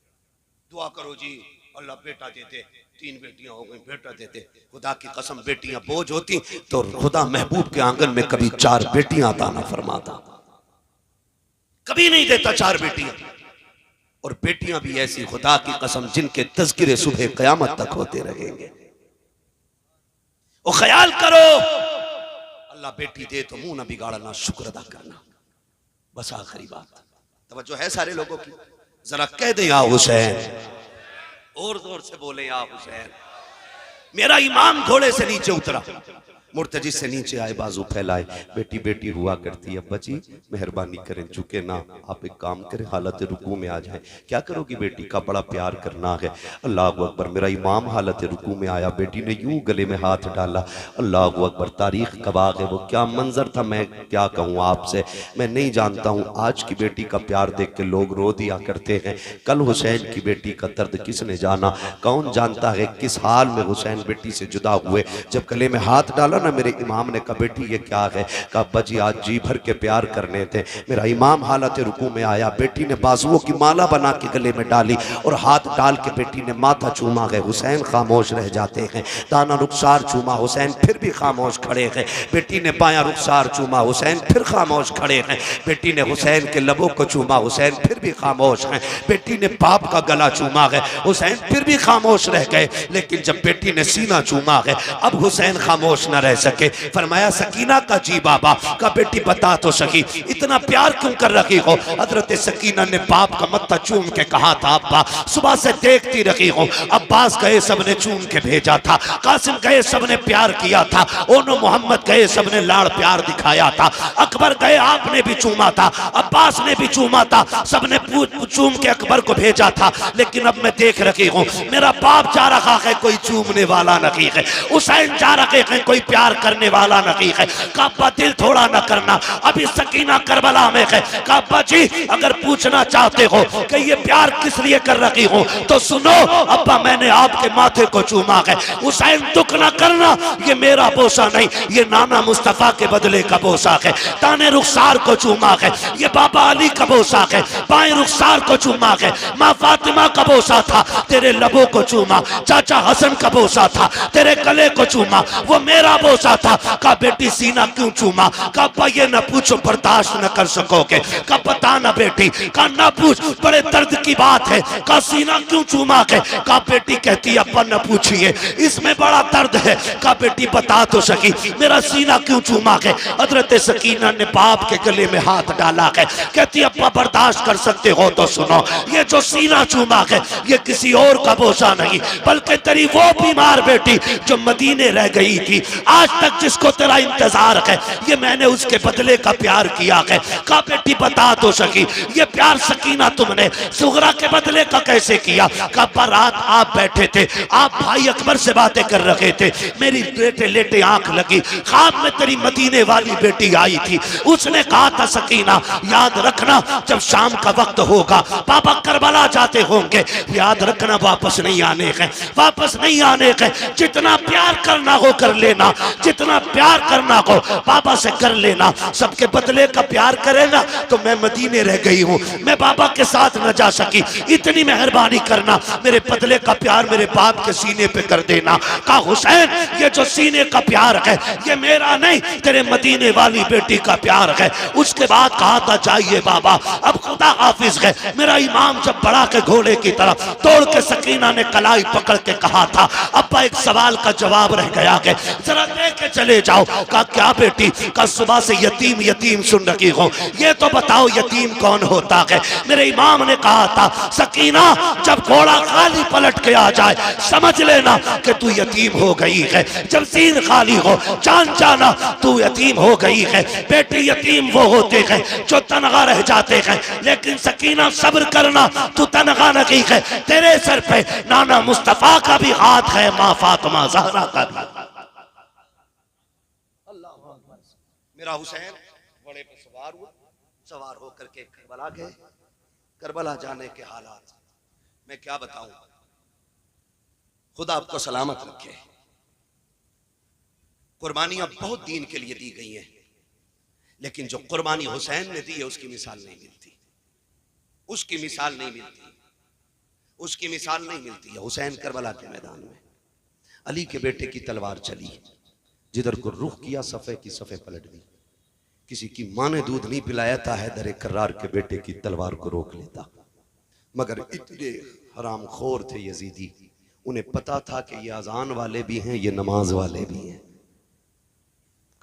दुआ करो जी अल्लाह बेटा देते, 3 बेटियां हो गई बेटा देते। खुदा की कसम बेटियां बोझ होती तो खुदा महबूब के आंगन में कभी 4 बेटियां अता न फरमाता, कभी नहीं देता 4 बेटियां। और बेटियां भी ऐसी खुदा की कसम जिनके तज़किरे सुबह क़यामत तक होते रहेंगे। और ख्याल करो अल्लाह बेटी दे तो मुंह न बिगाड़ना, शुक्र अदा करना। बस आखिरी बात, तवज्जो है सारे लोगों की, जरा कह दे या हुसैन, और जोर से बोले या हुसैन। मेरा इमाम घोड़े से नीचे उतरा, मुर्तजी से नीचे आए, बाजू फैलाए, बेटी बेटी हुआ करती। अब्बा जी मेहरबानी करें, चुके ना, आप एक काम करें हालत रुकू में आ जाए। क्या करोगी बेटी का बड़ा प्यार करना है। अल्लाह अकबर। मेरा इमाम हालत रुकू में आया, बेटी ने यूं गले में हाथ डाला। अल्लाह अकबर। तारीख गवाह है, वो क्या मंजर था मैं क्या कहूँ आपसे, मैं नहीं जानता हूँ। आज की बेटी का प्यार देख के लोग रो दिया करते हैं, कल हुसैन की बेटी का दर्द किसने जाना। कौन जानता है किस हाल में हुसैन बेटी से जुदा हुए। जब गले में हाथ डाला ना मेरे इमाम ने कहा बेटी ये क्या है। कहा अब्बा जी आज जी भर के प्यार करने थे। मेरा इमाम हालत रुकू में आया, बेटी ने बाजुओं की माला बना के गले में डाली और हाथ डाल के बेटी ने माथा चूमा है। हुसैन खामोश रह जाते हैं। दाना रुखसार चूमा, हुसैन फिर भी खामोश खड़े हैं। बेटी ने बाया रुखसार चूमा, हुसैन फिर खामोश खड़े हैं। बेटी ने हुसैन के लबों को चूमा, हुसैन फिर भी खामोश हैं। बेटी ने बाप का गला चूमा है, हुसैन फिर भी खामोश रह गए। लेकिन जब बेटी ने सीना चूमा है अब हुसैन खामोश न रह सके। फरमाया सकीना का जी बाबा का बेटी बता तो सकी इतना प्यार क्यों कर रही हो। हजरत सकीना ने बाप का मत्था चूम के कहा था अब्बा सुबह से देखती रही हूँ। अब्बास गए सबने चूम के भेजा था, कासिम गए सबने प्यार किया था, ओनो मोहम्मद गए सबने लाड़ प्यार दिखाया था, अकबर गए आपने भी चूमा था, अब्बास ने भी चूमा था, सबने चूम के अकबर को भेजा था। लेकिन अब मैं देख रही हूँ मेरा बाप जा रहा है कोई चूमने वाला नहीं है, हुसैन जा रहे हैं कोई प्यार करने वाला नहीं है। काबा दिल थोड़ा न करना, अभी सकीना करबला में है। काबा जी अगर पूछना चाहते हो कि ये प्यार किस लिए कर रही हूँ तो सुनो अब्बा मैंने आपके माथे को चूमा है। हुसैन दुख न करना, ये मेरा बोसा नहीं, ये नाना मुस्तफा के बदले का बोसा है। ताने रुखसार को चूमा है, ये बाबा अली का बोसा है। बाएं रुखसार को चूमा है, माँ फातिमा का बोसा था, तेरे लबों को चूमा। चाचा हसन का बोसा बोसा था, तेरे गले को चूमा, वो मेरा बोसा था। कहा बेटी सीना क्यों चूमा? कहा अब्बा ये न पूछो, बर्दाश्त न कर सकोगे। कहा बता ना बेटी। कहा ना पूछ, बड़े दर्द की बात है। कहा सीना क्यों चूमा के? कहा बेटी कहती अब्बा न पूछिए, इसमें बड़ा दर्द है। कहा बेटी बता तो सकी, मेरा सीना क्यों चूमा के? हजरत सकीना ने बाप के गले में हाथ डाला है, कहती अब्बा बर्दाश्त कर सकते हो तो सुनो, ये जो सीना चूमा है ये किसी और का बोसा नहीं, बल्कि तेरी वो बीमार बेटी जो मदीने रह गई थी, आज तक जिसको तेरा इंतजार है, ये मैंने उसके बदले का प्यार किया है। कहा बेटी बता तो सकी, ये प्यार सकीना तुमने सुगरा के बदले का कैसे किया? कहा रात आप बैठे थे, आप भाई अकबर से बातें कर रहे थे, मेरी लेटे लेटे आंख लगी, ख्वाब में तेरी मदीने वाली बेटी आई थी, उसने कहा था सकीना याद रखना जब शाम का वक्त होगा पापा करबला जाते होंगे, याद रखना वापस नहीं आने हैं, वापस नहीं आने हैं, जितना प्यार करना हो कर लेना, जितना प्यार करना हो पापा से कर लेना, सबके बदले का प्यार करे ना तो मैं मदीने रह गई हूँ, मैं बाबा के साथ न जा सकी, इतनी मेहरबानी करना, मेरे बदले का प्यार मेरे बाप के सीने पे कर देना। कहा हुसैन ये जो सीने का प्यार है ये मेरा नहीं, तेरे मदीने वाली बेटी का प्यार है। उसके बाद कहा था जाइए बाबा अब खुदा हाफिज है। मेरा इमाम जब बढ़ा के घोड़े की तरफ तोड़ के सकीना ने कलाई पकड़ के कहा था अब्बा एक सवाल का जवाब रह गया है, जरा दे के चले जाओ। कहा क्या बेटी? कहा सुबह से यतीम यतीम सुन रही हो, ये तो बताओ यतीम कौन होता है? मेरे इमाम ने कहा था सकीना जब घोड़ा खाली पलट के आ जाए समझ लेना कि तू यतीम हो गई है, जब सीन खाली हो जान जाना तू यतीम हो गई है। बेटी यतीम वो होते हैं जो तनहा रह जाते हैं, लेकिन सकीना सब्र करना तू तनहा नहीं है, तेरे सर पे नाना मुस्तफा का भी हाथ है, माँ फातिमा ज़हरा का भी। मेरा हुसैन घोड़े पे सवार हुआ, सवार होकर के करबला गए। करबला जाने के हालात मैं क्या बताऊं, खुदा आपको सलामत रखे। कुर्बानियां बहुत दीन के लिए दी गई हैं, लेकिन जो कुर्बानी हुसैन ने दी है उसकी मिसाल नहीं मिलती, उसकी मिसाल नहीं मिलती, उसकी मिसाल नहीं मिलती है। हुसैन करबला के मैदान में अली के बेटे की तलवार चली, जिधर को रुख किया सफ़े की सफ़े पलट दी। किसी की माँ ने दूध नहीं पिलाया था हैदर कर्रार के बेटे की तलवार को रोक लेता, मगर इतने हराम खोर थे यजीदी, उन्हें पता था कि ये अजान वाले भी हैं, ये नमाज वाले भी हैं।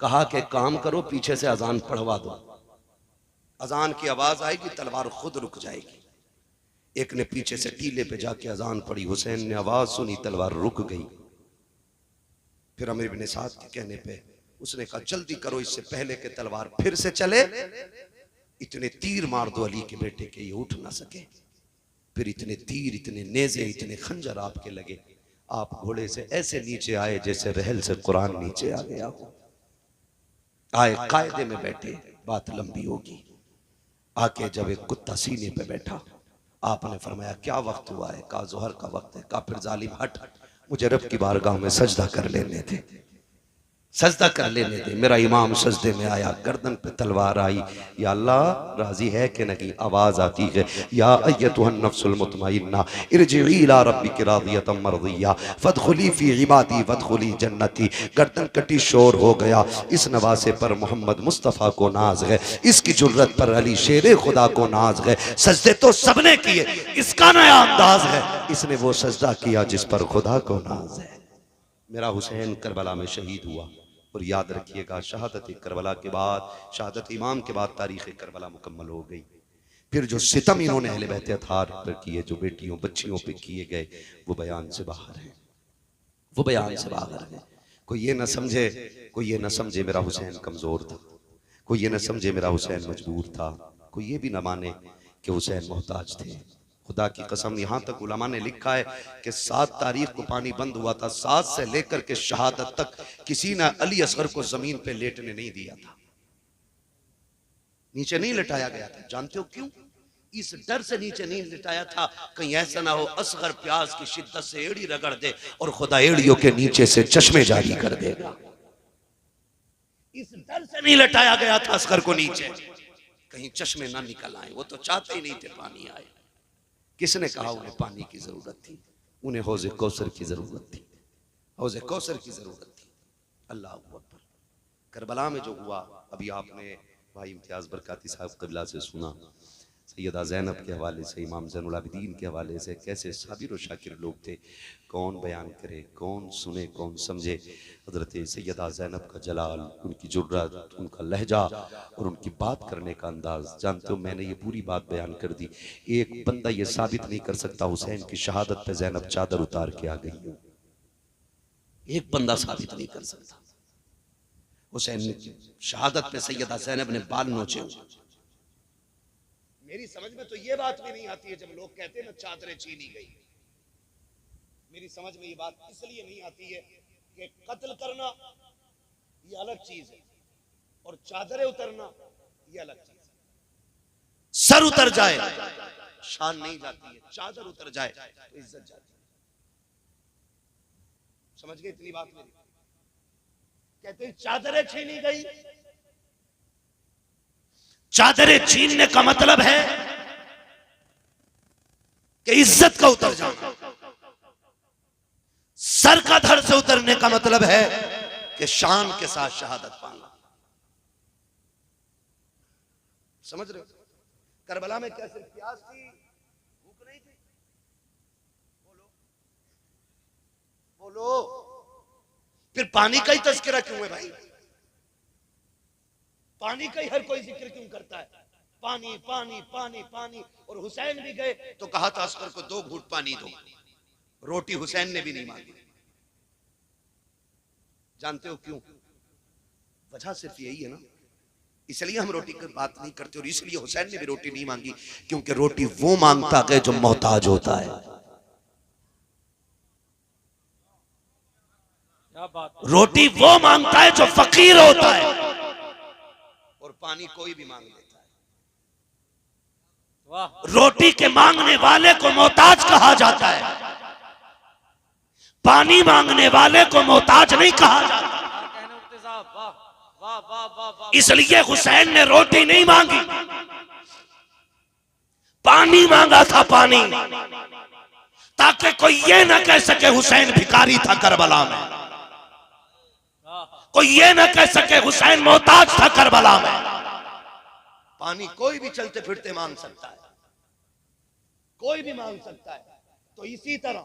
कहा कि काम करो पीछे से अजान पढ़वा दो, अजान की आवाज आएगी तलवार खुद रुक जाएगी। एक ने पीछे से टीले पे जाके अजान पढ़ी, हुसैन ने आवाज सुनी, तलवार रुक गई। फिर अमीर इब्ने साद के कहने पे उसने कहा जल्दी करो इससे पहले कि तलवार फिर से चले, इतने तीर मार दो अली के बेटे के ये उठ ना सके। फिर इतने तीर, इतने नेज़े, इतने खंजर आपके लगे, आप घोड़े से ऐसे नीचे आए जैसे रहल से कुरान नीचे आ गया हो। आए कायदे में बैठे, बात लंबी होगी। आके जब एक कुत्ता सीने पे बैठा, आपने फरमाया क्या वक्त हुआ है? कहा जोहर का वक्त है। कहा फिर जालिम हट, मुझे रब की बारगाह में सजदा कर लेने थे, सजदा कर लेने दे। मेरा इमाम सजदे में आया, गर्दन पे तलवार आई, या अल्लाह राजी है कि नहीं? आवाज आती है या अय्यतुहन नफ्सुल मुतमइन्ना इरजिई इला रब्बिकी रादियतम मर्दिया फदखुली फी इबादी वदखुली जन्नती। गर्दन कटी, शोर हो गया। इस नवासे पर मोहम्मद मुस्तफ़ा को नाज है, इसकी जुर्रत पर अली शेरे खुदा को नाज है। सजदे तो सबने किए, इसका नया अंदाज है, इसने वो सजदा किया जिस पर खुदा को नाज है। मेरा हुसैन करबला में शहीद हुआ। और याद रखिएगा शहादत करबला के बाद, शहादत इमाम के बाद तारीख़ करबला मुकम्मल हो गई। फिर जो सितम इन्होंने अहले बैत अतहार पर किए, जो बेटियों बच्चियों पे किए गए, वो बयान से बाहर है, वो बयान से बाहर है। कोई ये ना समझे, कोई ये ना समझे मेरा हुसैन कमज़ोर था, कोई ये ना समझे मेरा हुसैन मजबूर था, कोई ये भी ना माने कि हुसैन मोहताज थे। खुदा की कसम, यहाँ तक उलमा ने लिखा है कि 7 तारीख को पानी बंद हुआ था, 7 से लेकर के शहादत तक किसी ने अली असगर को जमीन पे लेटने नहीं दिया था, नीचे नहीं लिटाया गया था। जानते हो क्यों? इस डर से नीचे नहीं लिटाया था, कहीं ऐसा ना हो असगर प्यास की शिद्दत से एड़ी रगड़ दे और खुदा एड़ियों के नीचे से चश्मे जारी कर देगा। इस डर से नहीं लिटाया गया था असगर को नीचे, कहीं चश्मे ना निकल आए। वो तो चाहते ही नहीं थे पानी आए। किसने कहा उन्हें पानी की जरूरत थी? उन्हें हौज़े कौसर की जरूरत थी। हौज़े कौसर की जरूरत थी। अल्लाह अकबर। करबला में जो हुआ, अभी आपने भाई इम्तियाज बरकाती साहब क़िबला से सुना, सैयदा ज़ैनब के हवाले से, इमाम ज़ैनुल आबिदीन के हवाले से, कैसे साबिर व शाकिर लोग थे। कौन बयान करे, कौन सुने, कौन समझे। हज़रत सैयदा ज़ैनब का जलाल, उनकी जुर्रत, उनका लहजा और उनकी बात करने का अंदाज़। जानते हो, मैंने ये पूरी बात बयान कर दी। एक बंदा ये साबित नहीं कर सकता हुसैन की शहादत पे ज़ैनब चादर उतार के आ गई। एक बंदा साबित नहीं कर सकता। हुसैन की शहादत पे सैयदा ज़ैनब ने बाल नोचे। मेरी समझ में तो ये बात भी नहीं आती है जब लोग कहते हैं ना चादरें छीनी गई। मेरी समझ में ये बात इसलिए नहीं आती है कि कत्ल करना ये अलग चीज है और चादरें उतरना ये अलग चीज है। सर उतर जाए शान नहीं जाती है, चादर उतर जाए तो इज्जत जाती है। समझ गए इतनी बात मेरी? कहते हैं चादरें छीनी गई। चादरें छीनने का मतलब है कि इज्जत का उतर जाना। सर का धड़ से उतरने का मतलब है कि शान के साथ शहादत पाना। समझ रहे हो? करबला में क्या सिर्फ प्यास थी, भूख नहीं थी? बोलो बोलो। फिर पानी का ही तस्करा क्यों है भाई? पानी का ही हर कोई जिक्र क्यों करता है? पानी पानी पानी पानी। और हुसैन भी गए तो कहा था अस्कर को 2 घूंट पानी दो। रोटी हुसैन ने भी नहीं मांगी। जानते हो क्यों? वजह सिर्फ यही है ना, इसलिए हम रोटी की बात नहीं करते और इसलिए हुसैन ने भी रोटी नहीं मांगी, क्योंकि रोटी वो मांगता है जो मोहताज होता है। रोटी वो मांगता है जो फकीर होता है, और पानी कोई भी मांग लेता है। रोटी के मांगने वाले को मोहताज कहा जाता है, पानी मांगने वाले को मोहताज नहीं कहा जाता। इसलिए हुसैन ने रोटी नहीं मांगी, पानी मांगा था, पानी, ताकि कोई ये ना कह सके हुसैन भिखारी था करबला में, कोई ये ना कह सके हुसैन मोहताज था करबला में। पानी कोई भी चलते फिरते मांग सकता है, कोई भी मांग सकता है। तो इसी तरह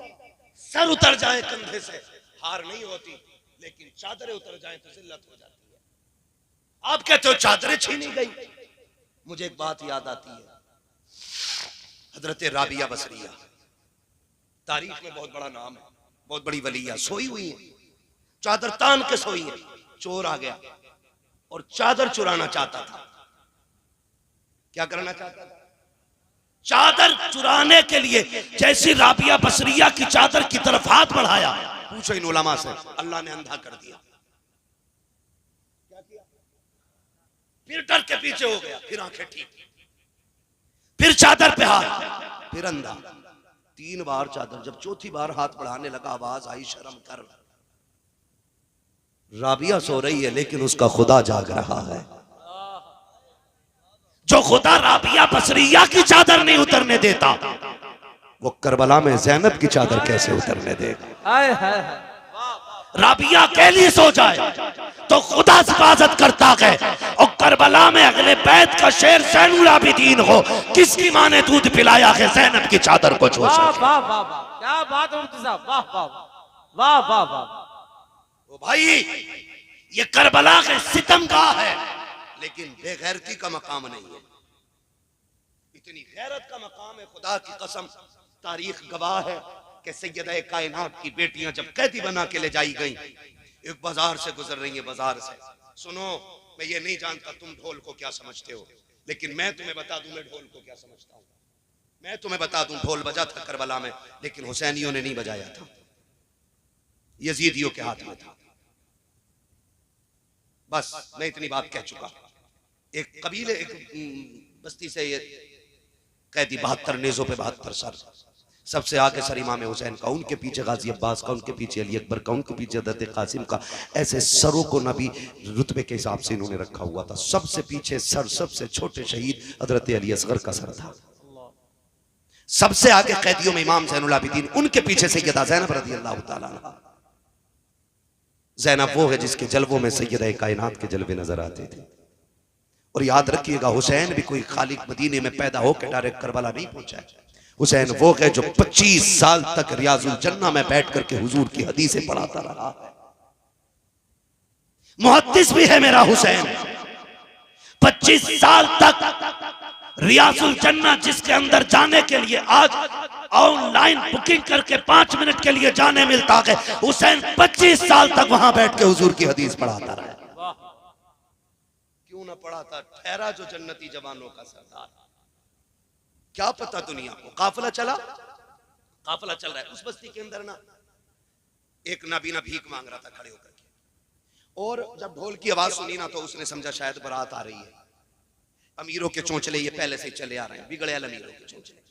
सर उतर जाए कंधे से हार नहीं होती, लेकिन चादरें उतर जाए तो जिल्लत हो जाती है। आप कहते हो चादरें छीनी गई, मुझे एक बात याद आती है। हजरत राबिया बसरिया तारीख में बहुत बड़ा नाम है, बहुत बड़ी वलिया, सोई हुई है, चादर तान के सोई है। चोर आ गया और चादर चुराना चाहता था। क्या करना चाहता था? चादर चुराने के लिए जैसी राबिया बसरिया की चादर की तरफ हाथ बढ़ाया, पूछो इन उलमा से, अल्लाह ने अंधा कर दिया। क्या किया? फिर डर के पीछे हो गया, फिर आंखें ठीक, फिर चादर पे हाथ, फिर अंधा। 3 बार चादर, जब चौथी बार हाथ बढ़ाने लगा आवाज आई, शर्म कर। राबिया सो रही है लेकिन उसका खुदा जाग रहा है। जो खुदा राबिया बसरिया की चादर नहीं उतरने देता, वो करबला में ज़ैनब की चादर कैसे उतरने देगा? राबिया अकेली सो जाए तो खुदा हिफाजत करता है, और करबला में अगले बैत का शेर ज़ैनुल आबिदीन हो, किसकी माँ ने दूध पिलाया है ज़ैनब की चादर को छू सके?
वाह वाह वाह, क्या बात है मुफ्ती साहब, वाह वाह वाह वाह वाह।
ओ भाई, ये करबला के सितमगाह है, लेकिन बेगैरती का मकाम नहीं है। इतनी गैरत का मकाम है, खुदा की कसम। तारीख गवाह है कि सैयदा कायनात की बेटियां जब कैदी बना के ले जाई गई, एक बाजार से गुजर रही है, बाजार से। सुनो, मैं ये नहीं जानता तुम ढोल को क्या समझते हो, लेकिन मैं तुम्हें बता दूं मैं ढोल को क्या समझता हूं। मैं तुम्हें बता दूं, ढोल बजा था करबला में, लेकिन हुसैनियों ने नहीं बजाया था, यजीदियों के हाथ में था। बस मैं इतनी बात कह चुका। एक कबीले, एक बस्ती से ये कैदी 72 नेज़ों पे 72 सर, सबसे आगे सर इमाम हुसैन का, उनके पीछे गाजी अब्बास का, उनके पीछे अली अकबर का, उनके पीछे हज़रत कासिम का। ऐसे सरों को नबी रुतबे के हिसाब से इन्होंने रखा हुआ था। सबसे पीछे सर, सबसे छोटे शहीद हज़रत अली असगर का सर था। सबसे आगे कैदियों में इमाम ज़ैनुल आबिदीन, उनके पीछे सैयदा ज़ैनब रज़ी अल्लाह तआला अन्हा। ज़ैनब वो है जिसके जलवों में सैयदा कायनात के जलवे नजर आते थे। और याद रखिएगा, हुसैन भी कोई खाली मदीने में पैदा होकर डायरेक्ट करबला नहीं पहुंचा है। हुसैन वो है जो 25 साल तक रियाजुल जन्ना में बैठ करके हुजूर की हदीसें पढ़ाता रहा है। मुहद्दिस भी है मेरा हुसैन। 25 साल तक रियाजुल जन्ना जिसके अंदर जाने के लिए आज ऑनलाइन बुकिंग करके 5 मिनट के लिए जाने मिलता है, हुसैन 25 साल तक वहां बैठ के हुजूर की हदीस पढ़ाता रहा। क्यों ना पढ़ाता? ठहरा जो जन्नती जवानों का सरदार। क्या पता दुनिया को। काफिला चला, काफिला चल रहा है। उस बस्ती के अंदर ना एक नाबीना भीख मांग रहा था खड़े होकर के, और जब ढोल की आवाज सुनी ना तो उसने समझा शायद बारात आ रही है। अमीरों के चोंचले ये पहले से चले आ रहे हैं, बिगड़े अमीरों के चोंचले।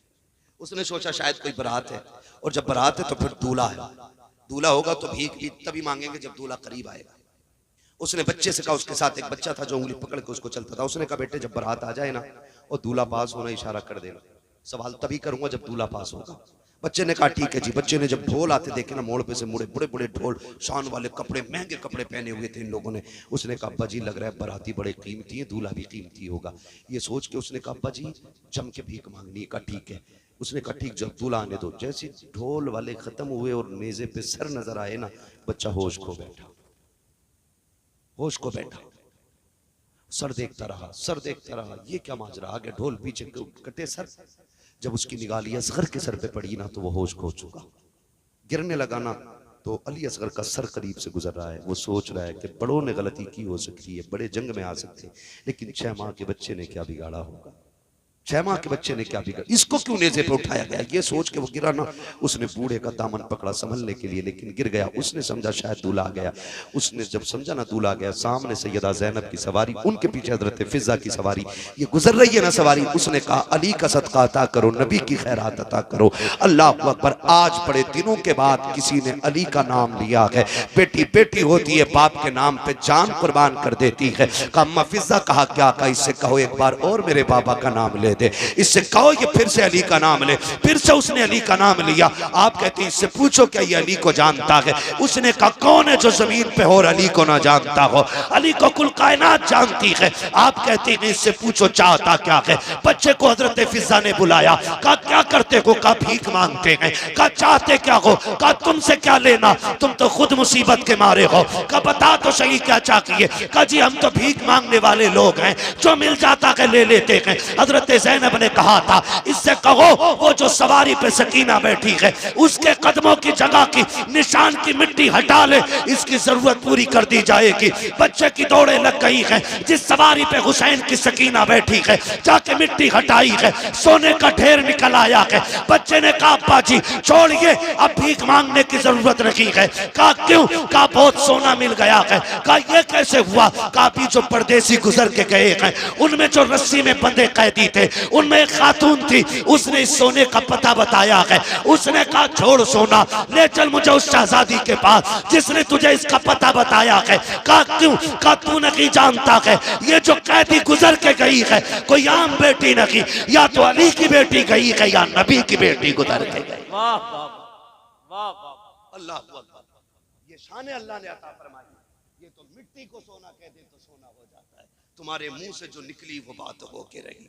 उसने सोचा शायद कोई बारात है, और जब बारात है तो फिर दूल्हा है। दूल्हा होगा तो भीख भी तभी मांगेंगे जब दूल्हा करीब आएगा। उसने बच्चे से कहा, उसके साथ एक बच्चा था जो उंगली पकड़ के उसको चलता था। उसने कहा बेटे जब बारात आ जाए ना और दूल्हा पास होना इशारा कर देना, सवाल तभी करूंगा जब दूल्हा पास होगा। बच्चे ने कहा ठीक है जी। बच्चे ने जब ढोल आते देखे ना, मोड़ पे से मुड़े, बड़े बड़े ढोल, शान वाले कपड़े, महंगे कपड़े पहने हुए थे इन लोगों ने। उसने कहा अब्बा जी लग रहा है बाराती बड़े कीमती है, दूल्हा भी कीमती होगा। ये सोच के उसने कहा अब्बा जी जम के भीख मांगनी। कहा ठीक है। उसने कहा ठीक, जब दूल्हा आने दो। जैसे ढोल वाले खत्म हुए और मेजे पे सर नजर आए ना, बच्चा होश खो बैठा, होश को बैठा। सर देखता रहा, सर देखता रहा, ये क्या माजरा। आगे ढोल, पीछे कटे सर। जब उसकी निगाह अली असगर के सर पे पड़ी ना तो वो होश खो चुका। गिरने लगा ना तो अली असगर का सर करीब से गुजर रहा है। वो सोच रहा है कि बड़ों ने गलती की हो सकती है, बड़े जंग में आ सकते हैं, लेकिन 6 माह के बच्चे ने क्या बिगाड़ा होगा। 6 माह के बच्चे ने क्या बिगाड़ा, इसको क्यों नेज़े पे उठाया गया। ये सोच के वो गिरा ना, उसने बूढ़े का दामन पकड़ा संभलने के लिए, लेकिन गिर गया। उसने समझा शायद दूल्हा आ गया। उसने जब समझा ना दूल्हा आ गया, सामने सैयदा ज़ैनब की सवारी, उनके पीछे हज़रत फिज़ा की सवारी, ये गुजर रही है ना सवारी। उसने कहा अली का सदका अता करो, नबी की खैरात अता करो। अल्लाह अकबर। आज बड़े दिनों के बाद किसी ने अली का नाम लिया है। बेटी बेटी होती है, बाप के नाम पे जान कुर्बान कर देती है। कहा अम्मा फिज़ा, कहा क्या? कहा इससे कहो एक बार और मेरे बाबा का नाम ले दे, इससे कहो ये फिर से अली का नाम ले। फिर से उसने अली का नाम लिया। आप कहते हैं इससे पूछो क्या ये अली को जानता है। उसने कहा कौन है जो जमीन पे हो और अली को ना जानता हो। अली को कुल कायनात जानती है। आप कहते हैं इससे पूछो चाहता क्या है। बच्चे को हजरत फिजा ने बुलाया, कहा क्या करते हो। कहा भीख मांगते हैं। कहा चाहते क्या हो। कहा तुमसे क्या लेना, तुम तो खुद मुसीबत के मारे हो। कहा बता तो सही क्या चाहिए। कहा जी हम तो भीख मांगने वाले लोग हैं, जो मिल जाता है ले लेते हैं। हजरत ज़ैनब ने कहा था इससे कहो वो जो सवारी पे सकीना बैठी है उसके कदमों की जगह की निशान की मिट्टी हटा ले, इसकी जरूरत पूरी कर दी जाएगी। बच्चे की दौड़े लग गई है। जिस सवारी पे हुसैन की सकीना बैठी है जाके मिट्टी हटाई है, सोने का ढेर निकल आया है। बच्चे ने कहा अब्बा जी छोड़िए, अब भीख मांगने की जरूरत नहीं है। कहा क्यों। कहा बहुत सोना मिल गया है। कहा ये कैसे हुआ। कहा भी जो परदेसी गुजर के गए हैं उनमें जो रस्सी में बंधे कैदी थे उनमें एक खातून थी, उसने इस सोने का पता बताया है। उसने कहा छोड़ सोना, ले चल मुझे उस शहजादी के पास जिसने तुझे इसका पता बताया है। कहा क्यों। कहा तू नहीं जानता है ये जो कैदी गुजर के गई है कोई आम बेटी नहीं, या तो अली की बेटी गई है या नबी की बेटी गुजर के गई।
वाह वाह वाह वाह।
अल्लाह अकबर। ये शान अल्लाह ने अता फरमाई। ये तो मिट्टी को सोना कह दे तो सोना हो जाता है। तुम्हारे मुंह से जो निकली वो बात हो के रही।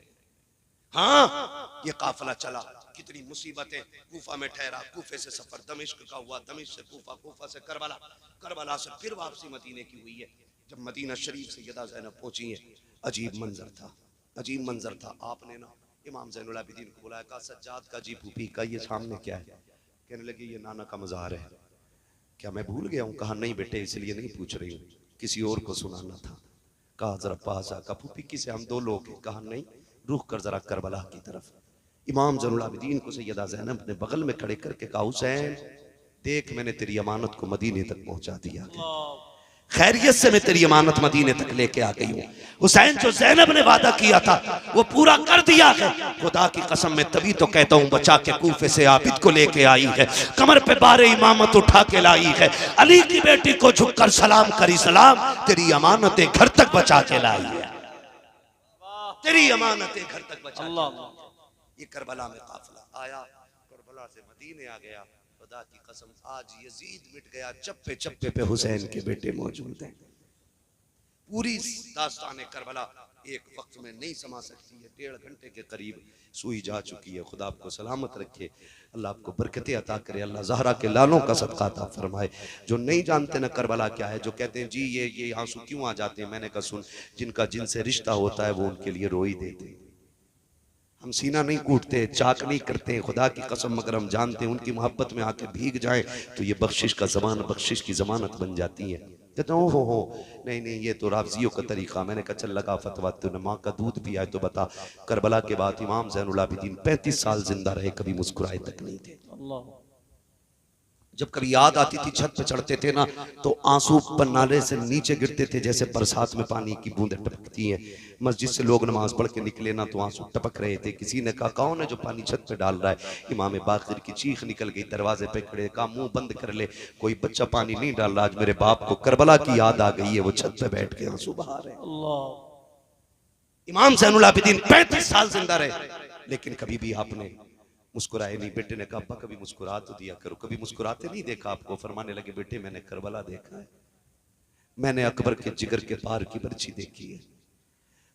हाँ ये काफिला चला, कितनी मुसीबतें। कूफा में ठहरा, कूफे से सफर दमिश्क का हुआ, दमिश्क से कूफा, कूफा से करबला, करबला से फिर वापसी मदीने की हुई है। जब मदीना शरीफ सैयदा ज़ैनब पहुंची है, अजीब मंजर था, अजीब मंजर था। आपने ना इमाम ज़ैनुल आबिदीन को बुलाया, कहा सज्जाद का जी फूफी का ये सामने क्या है। कहने लगे ये नाना का मज़ार है। क्या मैं भूल गया हूँ। कहा नहीं बेटे इसलिए नहीं पूछ रही हूँ, किसी और को सुनाना था। कहा जरा पास आ। कहा फूफी किसे, हम 2 लोग हैं। कहा नहीं रुख कर जरा करबला की तरफ। इमाम ज़ैनुल आबिदीन को सैयदा ज़ैनब ने बगल में खड़े करके कहा हुसैन देख मैंने तेरी अमानत को मदीने तक पहुंचा दिया, खैरियत से मैं तेरी अमानत मदीने तक लेके आ गई हूँ। हुसैन जो ज़ैनब ने वादा किया था वो पूरा कर दिया है। खुदा की कसम मैं तभी तो कहता हूँ बचा के कूफे से आबिद को लेके आई है, कमर पे बारे इमामत उठा के लाई है, अली की बेटी को झुककर सलाम करी सलाम, तेरी अमानतें घर तक बचा के लाई है, तेरी अमानतें घर तक बचा। ये करबला में काफिला आया, करबला से मदीने आ गया, खुदा की कसम आज यजीद मिट गया, चप्पे चप्पे पे हुसैन के बेटे मौजूद हैं। पूरी दास्तान करबला एक वक्त में नहीं समा सकती है, 1.5 घंटे के करीब सुई जा चुकी है। खुदा आपको सलामत रखे, अल्लाह आपको बरकतें अता करे, अल्लाह ज़हरा के लालों का सदका अता फरमाए। जो नहीं जानते ना करबला क्या है, जो कहते हैं जी ये आंसू क्यों आ जाते हैं, मैंने कहा सुन, जिनका जिनसे रिश्ता होता है वो उनके लिए रो ही देते हैं। हम सीना नहीं कूटते, चाक नहीं करते, खुदा की कसम, मगर हम जानते हैं उनकी मोहब्बत में आके भीग जाएं तो ये बख्शिश का ज़मान, बख्शिश की ज़मानत बन जाती है। कहते हो नहीं नहीं ये तो राफ़ज़ियों का तरीक़ा। मैंने कहा चल लगा फतवा, तूने माँ का दूध पिया है तो बता, करबला के बाद इमाम ज़ैनुल आबिदीन 35 साल जिंदा रहे, कभी मुस्कुराए तक नहीं थे। जब कभी याद आती थी, छत पे चढ़ते थे ना तो आंसू पन्नाले से नीचे गिरते थे जैसे बरसात में पानी की बूंदें टपकती हैं। मस्जिद से लोग नमाज पढ़ के निकले ना तो आंसू टपक रहे थे। किसी ने कहा कौन है जो पानी छत पे डाल रहा है, इमाम बाकिर की चीख निकल गई, दरवाजे पे खड़े, कहा मुंह बंद कर ले, कोई बच्चा पानी नहीं डाल रहा, आज मेरे बाप को करबला की याद आ गई है, वो छत पे बैठ के आंसू बहा रहे। इमाम ज़ैनुल आबिदीन 35 साल जिंदा रहे, लेकिन कभी भी आपने मुस्कुराए नहीं। बेटे ने कहा अब्बा कभी मुस्कुरा तो दिया करो, कभी मुस्कुराते नहीं देखा आपको। फरमाने लगे बेटे मैंने करबला देखा है, मैंने अकबर के जिगर के पार की बर्छी देखी है,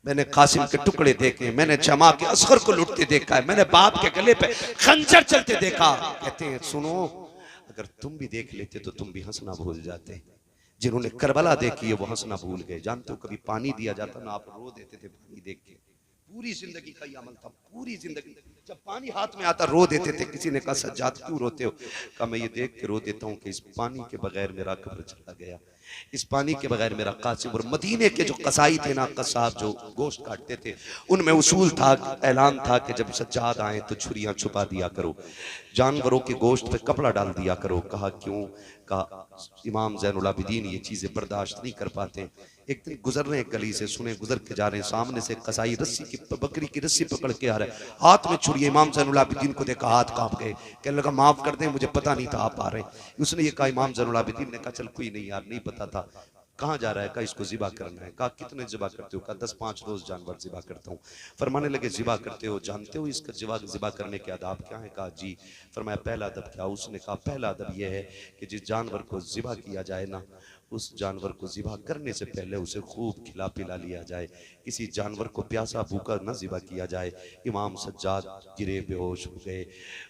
मैंने कासिम के टुकड़े देखे, मैंने जमा के असगर को लुटते देखा है, मैंने बाप के गले पे खंजर चलते देखा। कहते हैं सुनो, अगर तुम भी देख लेते तो तुम भी हंसना भूल जाते। जिन्होंने करबला देखी है वो हंसना भूल गए। जानते हो कभी पानी दिया जाता ना, आप रो देते थे पानी देख के। पूरी जिंदगी का ये अमल था, पूरी जिंदगी जब पानी हाथ में आता रो देते थे। किसी ने कहा सज्जाद क्यों रोते हो, कहा मैं ये देख के रो देता हूँ कि इस पानी के बगैर मेरा कब्र चला गया, इस पानी के बगैर मेरा कासिम। और मदीने के जो कसाई थे ना, कसाब जो गोश्त काटते थे, उनमें उसूल था, ऐलान था कि जब सज्जाद आए तो छुरियां छुपा दिया करो, जानवरों के गोश्त पे कपड़ा डाल दिया करो। कहा क्यों, कहा इमाम ज़ैनुल आबिदीन ये चीजें बर्दाश्त नहीं कर पाते। एक दिन गुजर रहे गली से, सुने गुजर के जा रहे हैं, सामने से कसाई रस्सी की बकरी की रस्सी पकड़ के आ रहा है, हाथ में छुरी। इमाम ज़ैनुल आबिदीन को देखा, हाथ कांप गए, कहने लगा माफ कर दें मुझे पता नहीं था आप आ रहे हैं। उसने ये कहा, इमाम ज़ैनुल आबिदीन ने कहा चल कोई नहीं यार, नहीं पता था। कहाँ जा रहा है, कहा इसको ज़िबा करना है। कहा कितने ज़िबा करते हो, कहा 10-5 रोज जानवर ज़िबा करता हूँ। फरमाने लगे ज़िबा करते हो, जानते हो इसका ज़िबा करने के आदाब क्या है, कहा जी। फरमाया पहला अदब क्या, उसने कहा पहला अदब यह है कि जिस जानवर को ज़िबा किया जाए ना, उस जानवर को ज़िबा करने से पहले उसे खूब खिला पिला लिया जाए। किसी जानवर को प्यासा भूखा न ज़िबा किया जाए। इमाम सज्जाद गिरे, बेहोश हो गए।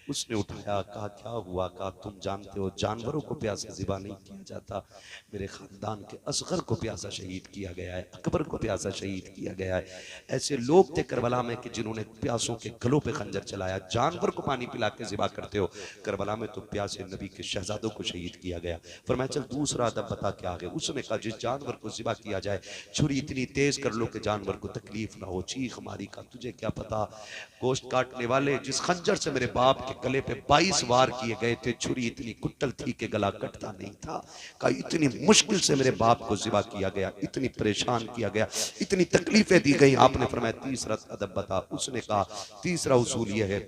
उसने उठाया, कहा क्या हुआ, कहा तुम जानते हो जानवरों को प्यासा ज़िबा नहीं किया जाता, मेरे ख़ानदान के असगर को प्यासा शहीद किया गया है, अकबर को प्यासा शहीद किया गया है। ऐसे लोग थे करबला में कि जिन्होंने प्यासों के गलों पे खंजर चलाया। जानवर को पानी पिला के ज़िबा करते हो, करबला में तो प्यासे नबी के शहजादों को शहीद किया गया। फरमाया चल दूसरा अदब बता क्या है। उसने कहा जिस जानवर को ज़िबा किया जाए छुरी इतनी तेज कर लो कि जानवर को तकलीफ ना हो, चीख मारी। का तुझे क्या पता, गोश्त काटने वाले जिस खंजर से मेरे बाप के गले पे 22 वार किए गए थे, छुरी इतनी कुट्टल थी कि गला कटता नहीं था। कहा इतनी मुश्किल से मेरे बाप को ज़िबा किया गया, इतनी परेशान किया गया, इतनी तकलीफें दी गई। आपने फरमाया तीसरा अदब बता। उसने कहा तीसरा उसूल यह है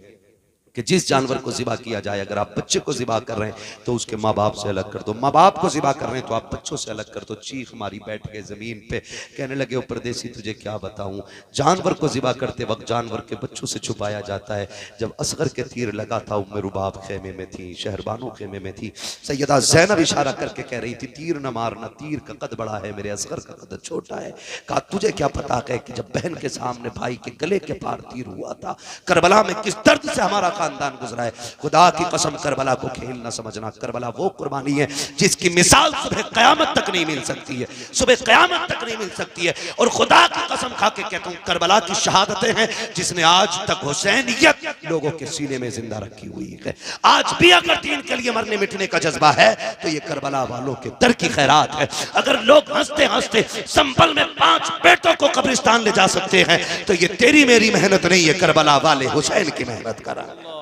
कि जिस जानवर को ज़िबा किया जाए, अगर आप बच्चे को ज़िबा कर रहे हैं तो उसके माँ बाप से अलग कर दो, माँ बाप को ज़िबा कर रहे हैं तो आप बच्चों से अलग कर दो। चीख मारी, बैठ गए ज़मीन पे, कहने लगे ओ परदेसी तुझे क्या बताऊं, जानवर को ज़िबा करते वक्त जानवर के बच्चों से छुपाया जाता है। जब असगर के तीर लगा था, उम्मे रुबाब खेमे में थी, शहरबानो खेमे में थी। सैयदा ज़ैनब इशारा करके कह रही थी तीर न मारना, तीर का कद बड़ा है, मेरे असगर का कद छोटा है। कहा तुझे क्या पता है कि जब बहन के सामने भाई के गले के पार तीर हुआ था, करबला में किस दर्द से हमारा खानदान गुजरा है। खुदा की कसम करबला को खेल न समझना, करबला वो कुर्बानी है जिसकी मिसाल सुबह क़यामत तक नहीं मिल सकती है, सुबह क़यामत तक नहीं मिल सकती है। और खुदा की कसम खा के कहता हूँ करबला की शहादतें हैं जिसने आज तक हुसैनियत लोगों के सीने में जिंदा रखी हुई है। आज भी अगर दीन के लिए मरने मिटने का जज्बा है तो ये करबला वालों के दर की खैरात है। अगर लोग हंसते हंसते संभल में 5 बेटों को कब्रिस्तान ले जा सकते हैं तो ये तेरी मेरी मेहनत नहीं है, करबला वाले हुसैन की मेहनत का रंग है,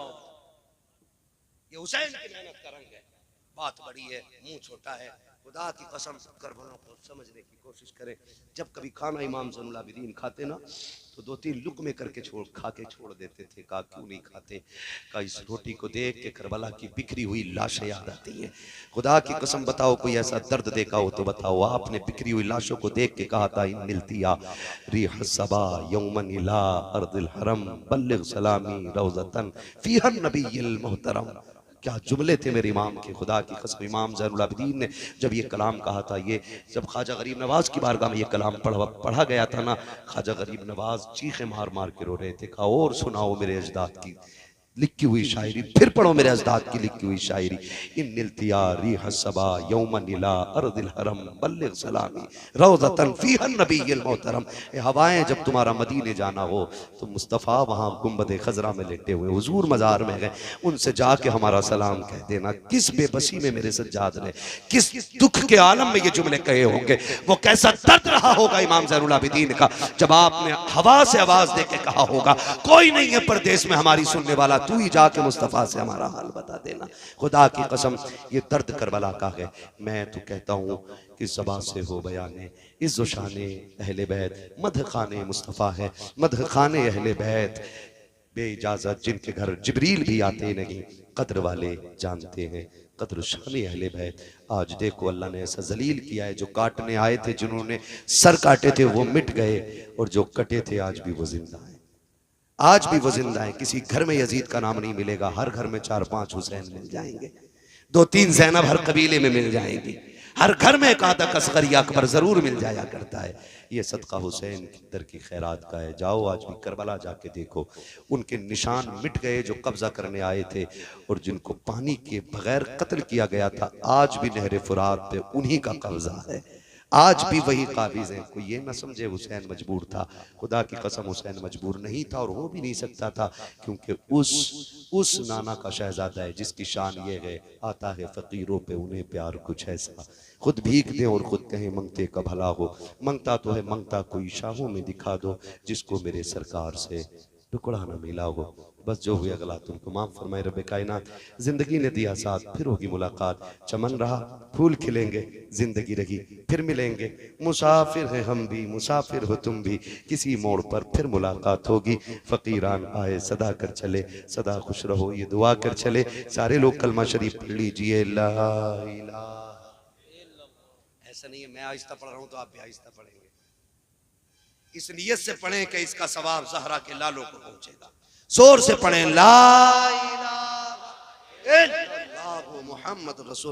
ये हुसैन की मेहनत का रंग है। बात बड़ी है, मुंह छोटा है। खुदा की कसम करबला को समझने की कोशिश करें। जब कभी खाना इमाम ज़ैनुल आबिदीन खाते ना तो 2-3 लुक़मे करके खा के छोड़ देते थे। कहा क्यों नहीं खाते, कहा इस रोटी को देख के करबला की बिखरी हुई लाशें याद आती हैं। खुदा की कसम बताओ कोई ऐसा दर्द देखा हो तो बताओ। आपने बिखरी हुई लाशों को देख के कहा था इन मिलतिया रिह सबा यौमन इला अर्दिल हरम बल्लिग सलामी रौज़तन फीहन नबिय्युल मुहतरम। क्या जुमले थे मेरे इमाम के, खुदा की कसम। इमाम ज़ैनुल आबिदीन ने जब ये कलाम कहा था, ये जब ख्वाजा गरीब नवाज की बारगाह में ये कलाम पढ़ा गया था ना, ख्वाजा गरीब नवाज चीखे मार मार के रो रहे थे। कहा और सुनाओ मेरे अजदाद की लिखी हुई शायरी, फिर पढ़ो मेरे अजदाद की लिखी हुई शायरी। इन तियारी हसबा यौमन इला अर्दिल हरम बल्लिग सलामी रौज़तन फीहन नबीय्युल मोहतरम। ए हवाएं, जब तुम्हारा मदीने जाना हो तो मुस्तफ़ा वहाँ गुंबद खजरा में लेटे हुए हुजूर मज़ार में गए, उनसे जाके हमारा सलाम कह देना। किस बेबसी में मेरे सज्जाद ने, किस दुख के आलम में ये जुमले कहे होंगे, वो कैसा दर्द रहा होगा इमाम ज़ैनुल आबिदीन का, जब आपने हवा से आवाज दे के कहा होगा कोई नहीं है परदेश में हमारी सुनने वाला, तू ही जाके मुस्तफ़ा से हमारा हाल बता देना। खुदा की कसम ये दर्द करबला का है। मैं तो कहता हूँ कि ज़बान से हो बयाने इज़्ज़ो शाने अहले बैत, मदह खाने मुस्तफ़ा है, मदह खाने अहले बैत। बे इजाज़त जिनके घर जिब्रील भी आते नहीं, कद्र वाले जानते हैं कद्र शाने अहले बैत। आज देखो अल्लाह ने ऐसा जलील किया है, जो काटने आए थे, जिन्होंने सर काटे थे वो मिट गए, और जो कटे थे आज भी वो जिंदा है, आज भी वो जिंदा है। किसी घर में यजीद का नाम नहीं मिलेगा, हर घर में 4-5 हुसैन मिल जाएंगे, 2-3 ज़ैनब हर कबीले में मिल जाएंगी, हर घर में एक आधा असगर या अकबर जरूर मिल जाया करता है। ये सदका हुसैन की दर की खैरात का है। जाओ आज भी करबला जाके देखो, उनके निशान मिट गए जो कब्जा करने आए थे, और जिनको पानी के बगैर कत्ल किया गया था, आज भी नहर फुरात पे उन्हीं का कब्जा है, आज भी वही काबिज है। कोई ये ना समझे हुसैन मजबूर था, खुदा की कसम हुसैन मजबूर नहीं था, और हो भी नहीं सकता था, क्योंकि उस नाना का शहजादा है जिसकी शान ये है, आता है फकीरों पे उन्हें प्यार कुछ ऐसा, खुद भीख दे और खुद कहें मंगते का भला हो, मंगता तो है मंगता कोई शाहों में दिखा दो, जिसको मेरे सरकार से टुकड़ा न मिला हो। बस जो हुआ गलत उनको माफ फरमाए रब कायनात। जिंदगी ने दिया साथ, फिर होगी मुलाकात, चमन रहा फूल खिलेंगे, जिंदगी रही फिर मिलेंगे, मुसाफिर है हम भी मुसाफिर हो तुम भी, किसी मोड़ पर फिर मुलाकात होगी। फकीरान आए सदा कर चले, सदा खुश रहो ये दुआ कर चले। सारे लोग कलमा शरीफ पढ़ लीजिए, ला इलाहा। ऐसा नहीं है मैं आहिस्ता पढ़ रहा हूँ तो आप भी आहिस्ता पढ़ेंगे, इस नियत से पढ़ें कि इसका सवाब ज़हरा के लालों को पहुंचेगा। जोर से पढ़ें, ला इलाहा इल्लल्लाहु मुहम्मद रसूलुल्लाह।